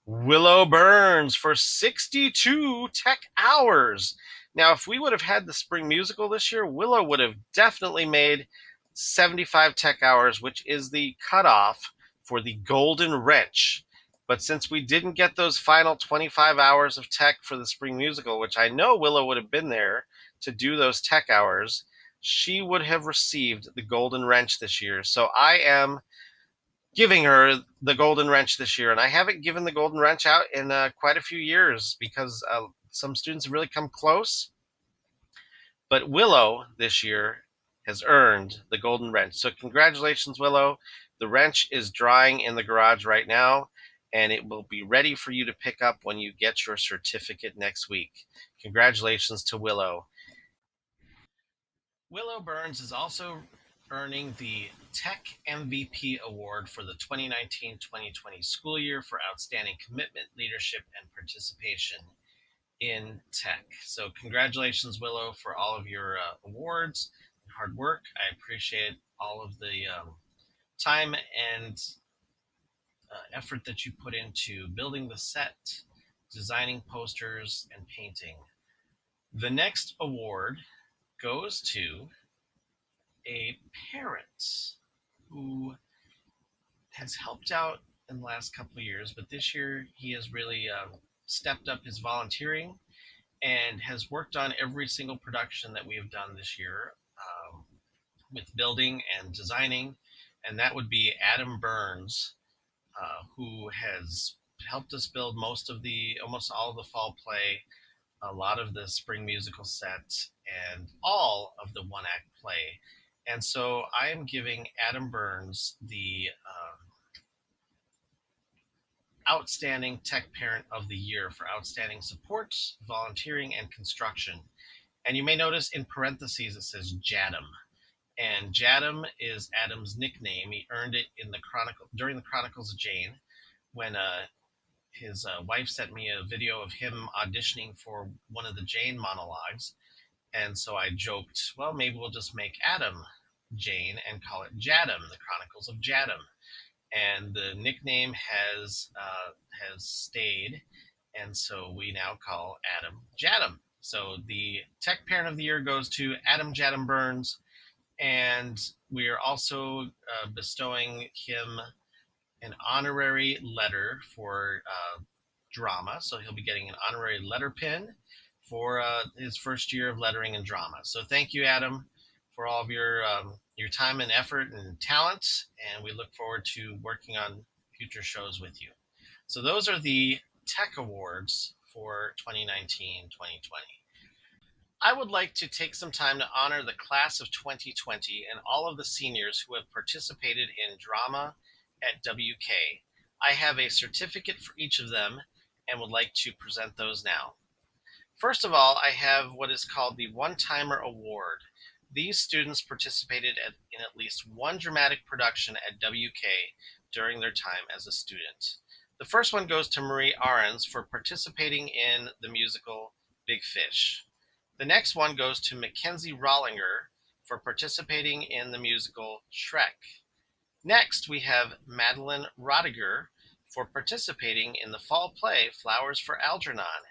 Speaker 6: Willow Burns for 62 tech hours. Now, if we would have had the spring musical this year, Willow would have definitely made 75 tech hours, which is the cutoff for the Golden Wrench. But since we didn't get those final 25 hours of tech for the spring musical, which I know Willow would have been there to do those tech hours, she would have received the Golden Wrench this year. So I am giving her the Golden Wrench this year. And I haven't given the Golden Wrench out in quite a few years because some students have really come close. But Willow this year has earned the Golden Wrench. So congratulations, Willow. The wrench is drying in the garage right now, and it will be ready for you to pick up when you get your certificate next week. Congratulations to Willow. Willow Burns is also earning the Tech MVP Award for the 2019-2020 school year for outstanding commitment, leadership, and participation in tech. So congratulations, Willow, for all of your awards and hard work. I appreciate all of the time and effort that you put into building the set, designing posters, and painting. The next award goes to a parent who has helped out in the last couple of years, but this year he has really stepped up his volunteering and has worked on every single production that we have done this year with building and designing, and that would be Adam Burns, who has helped us build almost all of the fall play, a lot of the spring musical set, and all of the one act play. And so I am giving Adam Burns the Outstanding Tech Parent of the Year for outstanding support, volunteering, and construction. And you may notice in parentheses it says Jadam. And Jadam is Adam's nickname. He earned it in during the Chronicles of Jane, when his wife sent me a video of him auditioning for one of the Jane monologues. And so I joked, well, maybe we'll just make Adam Jane and call it Jadam, the Chronicles of Jadam. And the nickname has stayed, and so we now call Adam Jadam. So the Tech Parent of the Year goes to Adam Jadam Burns, and we are also bestowing him an honorary letter for drama. So he'll be getting an honorary letter pin for his first year of lettering in drama. So thank you, Adam, for all of your time and effort and talent. And we look forward to working on future shows with you. So those are the Tech Awards for 2019-2020. I would like to take some time to honor the class of 2020 and all of the seniors who have participated in drama at WK. I have a certificate for each of them and would like to present those now. First of all, I have what is called the One-Timer Award. These students participated in at least one dramatic production at WK during their time as a student. The first one goes to Marie Ahrens for participating in the musical Big Fish. The next one goes to Mackenzie Rollinger for participating in the musical Shrek. Next, we have Madeline Rodiger for participating in the fall play Flowers for Algernon.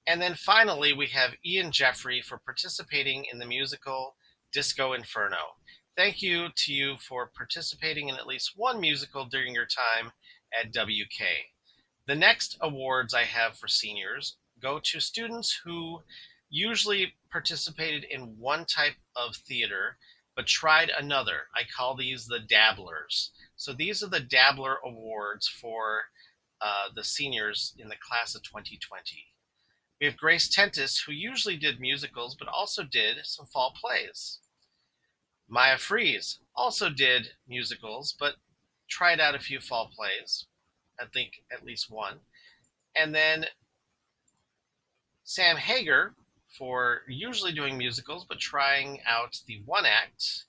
Speaker 6: And then finally, we have Ian Jeffrey for participating in the musical Disco Inferno. Thank you to you for participating in at least one musical during your time at WK. The next awards I have for seniors go to students who usually participated in one type of theater but tried another. I call these the dabblers. So these are the dabbler awards for the seniors in the class of 2020. We have Grace Tentis, who usually did musicals but also did some fall plays. Maya Fries also did musicals but tried out a few fall plays. I think at least one. And then Sam Hager for usually doing musicals but trying out the one act.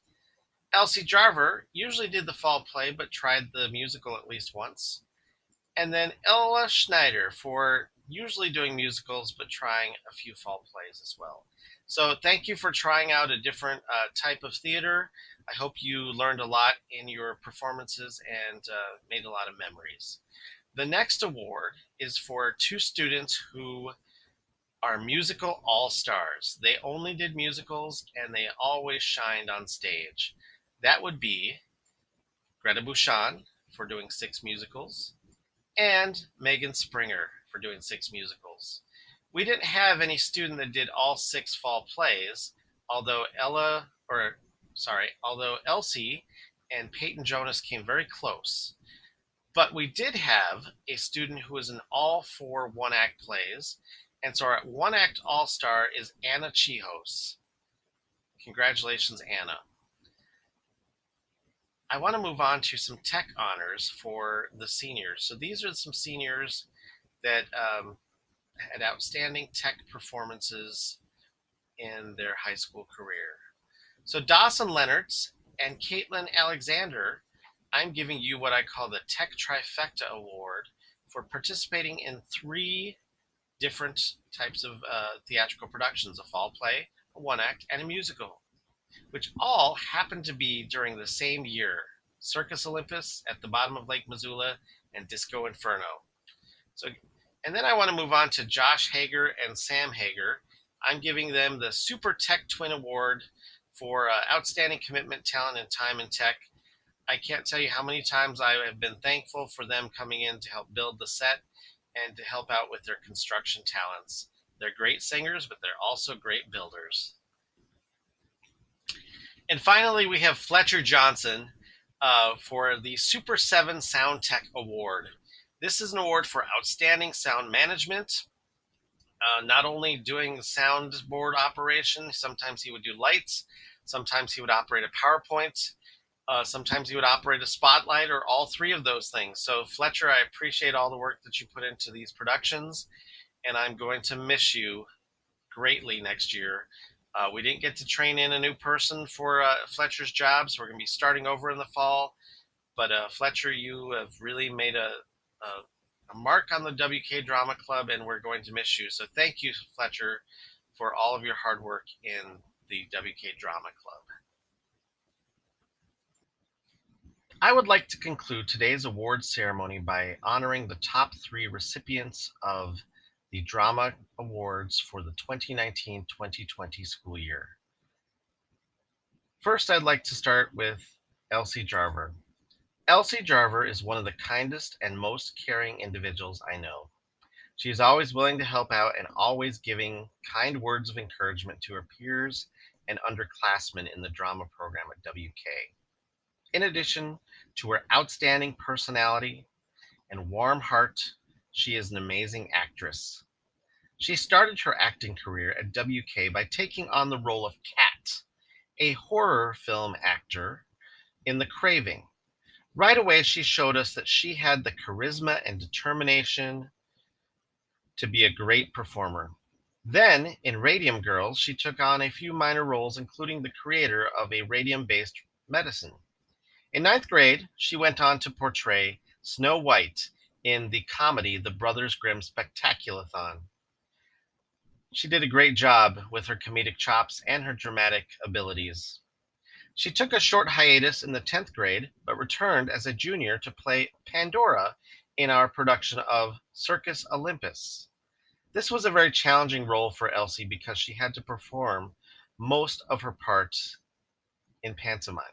Speaker 6: Elsie Jarver usually did the fall play but tried the musical at least once. And then Ella Schneider for usually doing musicals but trying a few fall plays as well. So thank you for trying out a different type of theater. I hope you learned a lot in your performances and made a lot of memories. The next award is for two students who are musical all-stars. They only did musicals and they always shined on stage. That would be Greta Bouchon for doing 6 musicals and Megan Springer for doing 6 musicals. We didn't have any student that did all 6 fall plays, although Elsie and Peyton Jonas came very close. But we did have a student who was in all 4 one-act plays, and so our one-act all-star is Anna Chihos. Congratulations, Anna. I want to move on to some tech honors for the seniors. So these are some seniors that had outstanding tech performances in their high school career. So Dawson Leonards and Caitlin Alexander, I'm giving you what I call the Tech Trifecta Award for participating in 3 different types of theatrical productions, a fall play, a one act, and a musical, which all happened to be during the same year: Circus Olympus at the bottom of Lake Missoula and Disco Inferno. So, and then I want to move on to Josh Hager and Sam Hager. I'm giving them the Super Tech Twin Award for outstanding commitment, talent, and time in tech. I can't tell you how many times I have been thankful for them coming in to help build the set and to help out with their construction talents. They're great singers, but they're also great builders. And finally, we have Fletcher Johnson for the Super 7 Sound Tech Award. This is an award for outstanding sound management, not only doing soundboard operation. Sometimes he would do lights. Sometimes he would operate a PowerPoint. Sometimes he would operate a spotlight, or all 3 of those things. So Fletcher, I appreciate all the work that you put into these productions, and I'm going to miss you greatly next year. We didn't get to train in a new person for Fletcher's job, so we're going to be starting over in the fall. But Fletcher, you have really made a mark on the WK Drama Club, and we're going to miss you. So thank you, Fletcher, for all of your hard work in the WK Drama Club. I would like to conclude today's awards ceremony by honoring the top 3 recipients of the Drama Awards for the 2019-2020 school year. First, I'd like to start with Elsie Jarver. Elsie Jarver is one of the kindest and most caring individuals I know. She is always willing to help out and always giving kind words of encouragement to her peers and underclassmen in the drama program at WK. In addition to her outstanding personality and warm heart, she is an amazing actress. She started her acting career at WK by taking on the role of Kat, a horror film actor in The Craving. Right away, she showed us that she had the charisma and determination to be a great performer. Then, in Radium Girls, she took on a few minor roles, including the creator of a radium based medicine. In ninth grade, she went on to portray Snow White in the comedy The Brothers Grimm Spectaculathon. She did a great job with her comedic chops and her dramatic abilities. She took a short hiatus in the 10th grade, but returned as a junior to play Pandora in our production of Circus Olympus. This was a very challenging role for Elsie because she had to perform most of her parts in pantomime.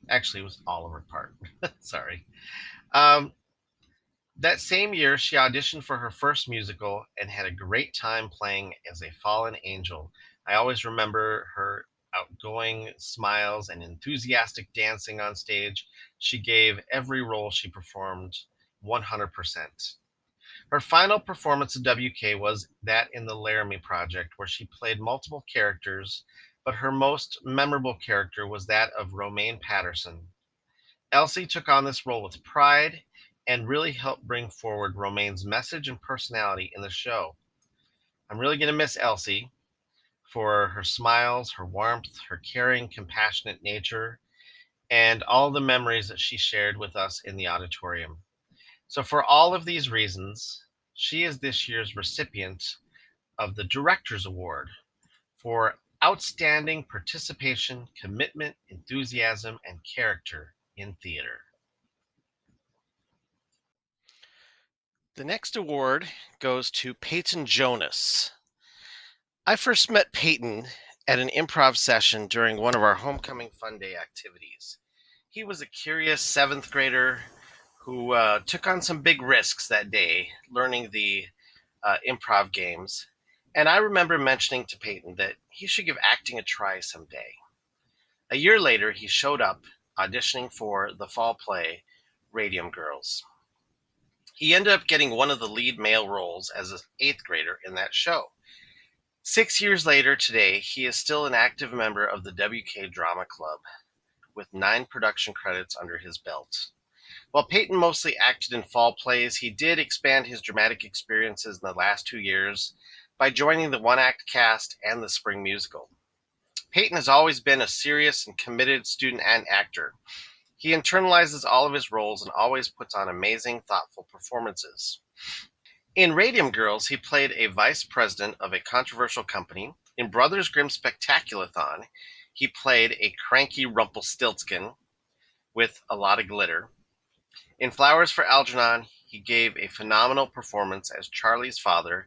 Speaker 6: Actually, it was all of her part. Sorry. Um, that same year, she auditioned for her first musical and had a great time playing as a fallen angel. I always remember her outgoing smiles and enthusiastic dancing on stage. She gave every role she performed 100%. Her final performance at WK was that in the Laramie Project, where she played multiple characters, but her most memorable character was that of Romaine Patterson. Elsie took on this role with pride and really helped bring forward Romaine's message and personality in the show. I'm really going to miss Elsie for her smiles, her warmth, her caring, compassionate nature, and all the memories that she shared with us in the auditorium. So, for all of these reasons, she is this year's recipient of the Director's Award for outstanding participation, commitment, enthusiasm, and character in theater. The next award goes to Peyton Jonas. I first met Peyton at an improv session during one of our homecoming fun day activities. He was a curious seventh grader who took on some big risks that day, learning the improv games. And I remember mentioning to Peyton that he should give acting a try someday. A year later, he showed up auditioning for the fall play Radium Girls. He ended up getting one of the lead male roles as an eighth grader in that show. 6 years later, today, he is still an active member of the WK Drama Club with 9 production credits under his belt. While Peyton mostly acted in fall plays, he did expand his dramatic experiences in the last 2 years by joining the one-act cast and the spring musical. Peyton has always been a serious and committed student and actor. He internalizes all of his roles and always puts on amazing, thoughtful performances. In Radium Girls, he played a vice president of a controversial company. In Brothers Grimm Spectaculathon, he played a cranky Rumpelstiltskin with a lot of glitter. In Flowers for Algernon, he gave a phenomenal performance as Charlie's father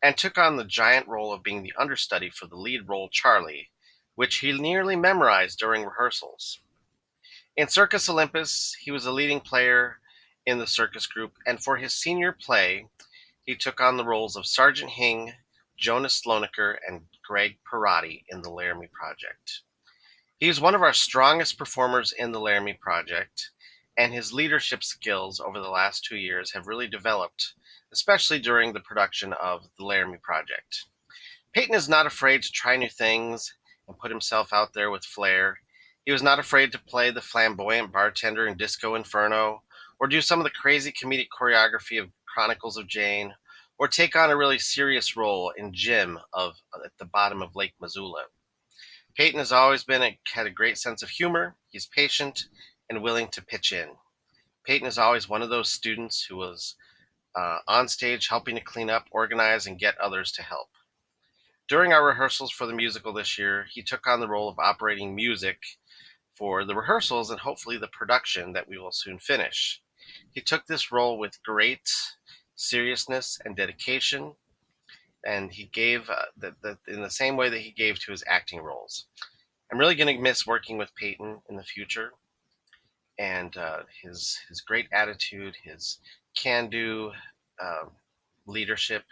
Speaker 6: and took on the giant role of being the understudy for the lead role Charlie, which he nearly memorized during rehearsals. In Circus Olympus, he was a leading player in the circus group, and for his senior play, he took on the roles of Sergeant Hing, Jonas Slonaker, and Greg Perotti in the Laramie Project. He is one of our strongest performers in the Laramie Project, and his leadership skills over the last 2 years have really developed, especially during the production of the Laramie Project. Peyton is not afraid to try new things and put himself out there with flair. He was not afraid to play the flamboyant bartender in Disco Inferno, or do some of the crazy comedic choreography of Chronicles of Jane, or take on a really serious role in Jim of At the Bottom of Lake Missoula. Peyton has always had a great sense of humor. He's patient and willing to pitch in. Peyton is always one of those students who was on stage helping to clean up, organize, and get others to help. During our rehearsals for the musical this year, he took on the role of operating music for the rehearsals and hopefully the production that we will soon finish. He took this role with great seriousness and dedication, and he gave in the same way that he gave to his acting roles. I'm really going to miss working with Peyton in the future. and his great attitude, his can-do uh, leadership,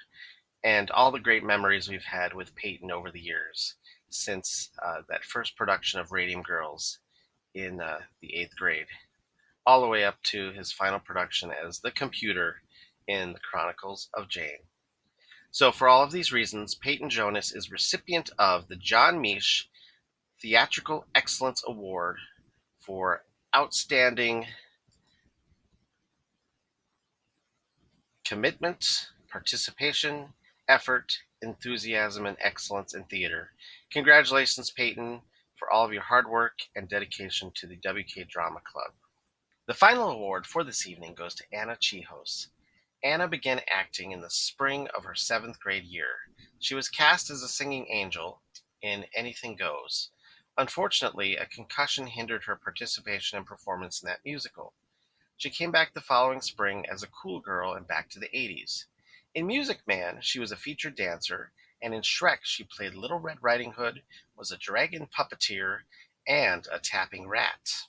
Speaker 6: and all the great memories we've had with Peyton over the years since that first production of Radium Girls in the 8th grade, all the way up to his final production as the computer in the Chronicles of Jane. So, for all of these reasons, Peyton Jonas is recipient of the John Meesh Theatrical Excellence Award for outstanding commitment, participation, effort, enthusiasm, and excellence in theater. Congratulations, Peyton, for all of your hard work and dedication to the WK Drama Club. The final award for this evening goes to Anna Chihos. Anna began acting in the spring of her 7th grade year. She was cast as a singing angel in Anything Goes. Unfortunately, a concussion hindered her participation and performance in that musical. She came back the following spring as a cool girl in Back to the 80s. In Music Man, she was a featured dancer, and in Shrek, she played Little Red Riding Hood, was a dragon puppeteer, and a tapping rat.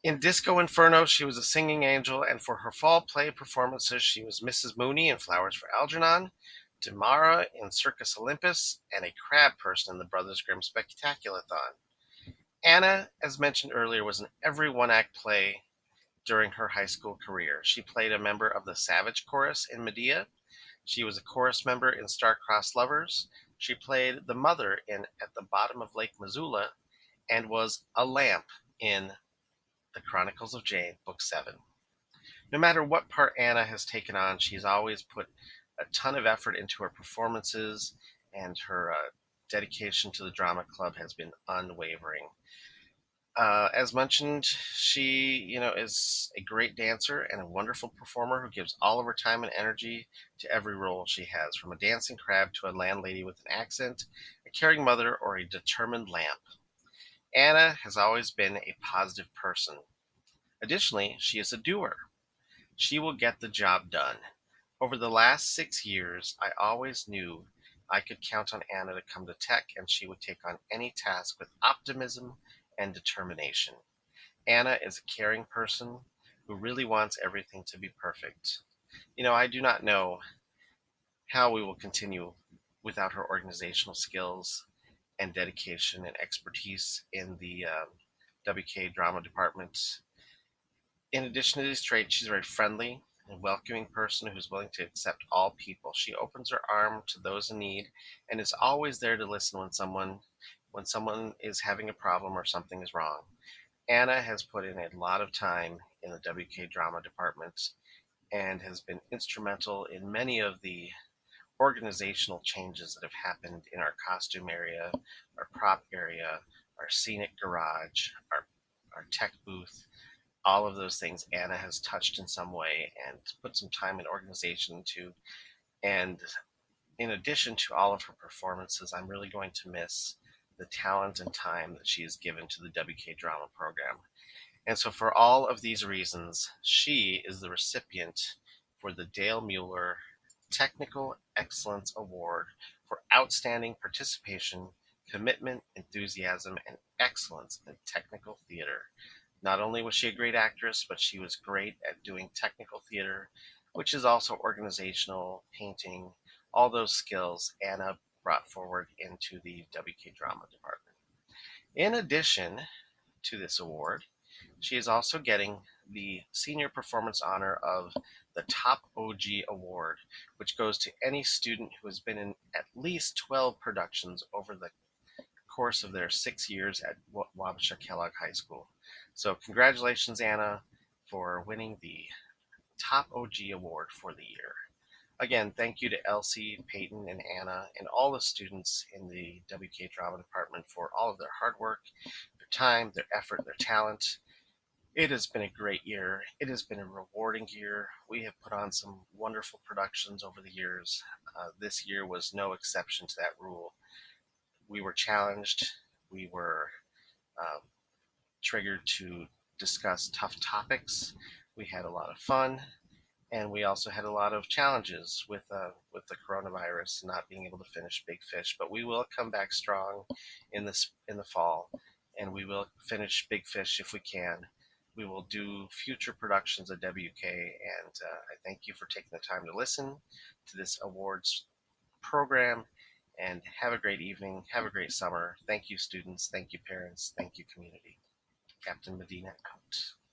Speaker 6: In Disco Inferno, she was a singing angel, and for her fall play performances, she was Mrs. Mooney in Flowers for Algernon, Damara in Circus Olympus, and a crab person in the Brothers Grimm Spectaculathon. Anna, as mentioned earlier, was in every one-act play during her high school career. She played a member of the Savage Chorus in Medina. She was a chorus member in Star-Crossed Lovers. She played the mother in At the Bottom of Lake Missoula, and was a lamp in The Chronicles of Jane, Book 7. No matter what part Anna has taken on, she's always put a ton of effort into her performances, and her dedication to the drama club has been unwavering. As mentioned, she, is a great dancer and a wonderful performer who gives all of her time and energy to every role she has, from a dancing crab to a landlady with an accent, a caring mother, or a determined lamp. Anna has always been a positive person. Additionally, she is a doer. She will get the job done. Over the last 6 years, I always knew I could count on Anna to come to Tech, and she would take on any task with optimism and determination. Anna is a caring person who really wants everything to be perfect. I do not know how we will continue without her organizational skills and dedication and expertise in the WK drama department. In addition to these traits, she's a very friendly and welcoming person who's willing to accept all people. She opens her arm to those in need and is always there to listen when someone is having a problem or something is wrong. Anna has put in a lot of time in the WK drama department and has been instrumental in many of the organizational changes that have happened in our costume area, our prop area, our scenic garage, our tech booth. All of those things Anna has touched in some way and put some time and organization into. And in addition to all of her performances, I'm really going to miss the talent and time that she has given to the WK drama program. And so for all of these reasons, she is the recipient for the Dale Mueller Technical Excellence Award for outstanding participation, commitment, enthusiasm, and excellence in technical theater. Not only was she a great actress, but she was great at doing technical theater, which is also organizational, painting, all those skills Anna brought forward into the WK drama department. In addition to this award, she is also getting the Senior Performance Honor of the Top OG Award, which goes to any student who has been in at least 12 productions over the course of their 6 years at Wabasha-Kellogg High School. So congratulations, Anna, for winning the Top OG Award for the year. Again, thank you to Elsie, Peyton, and Anna, and all the students in the WK Drama Department for all of their hard work, their time, their effort, their talent. It has been a great year. It has been a rewarding year. We have put on some wonderful productions over the years. This year was no exception to that rule. We were challenged. We were triggered to discuss tough topics. We had a lot of fun, and we also had a lot of challenges with the coronavirus not being able to finish Big Fish. But we will come back strong in the fall, and we will finish Big Fish if we can. We will do future productions of WK, and I thank you for taking the time to listen to this awards program, and have a great evening. Have a great summer. Thank you, students. Thank you, parents. Thank you, community. Captain Medina out.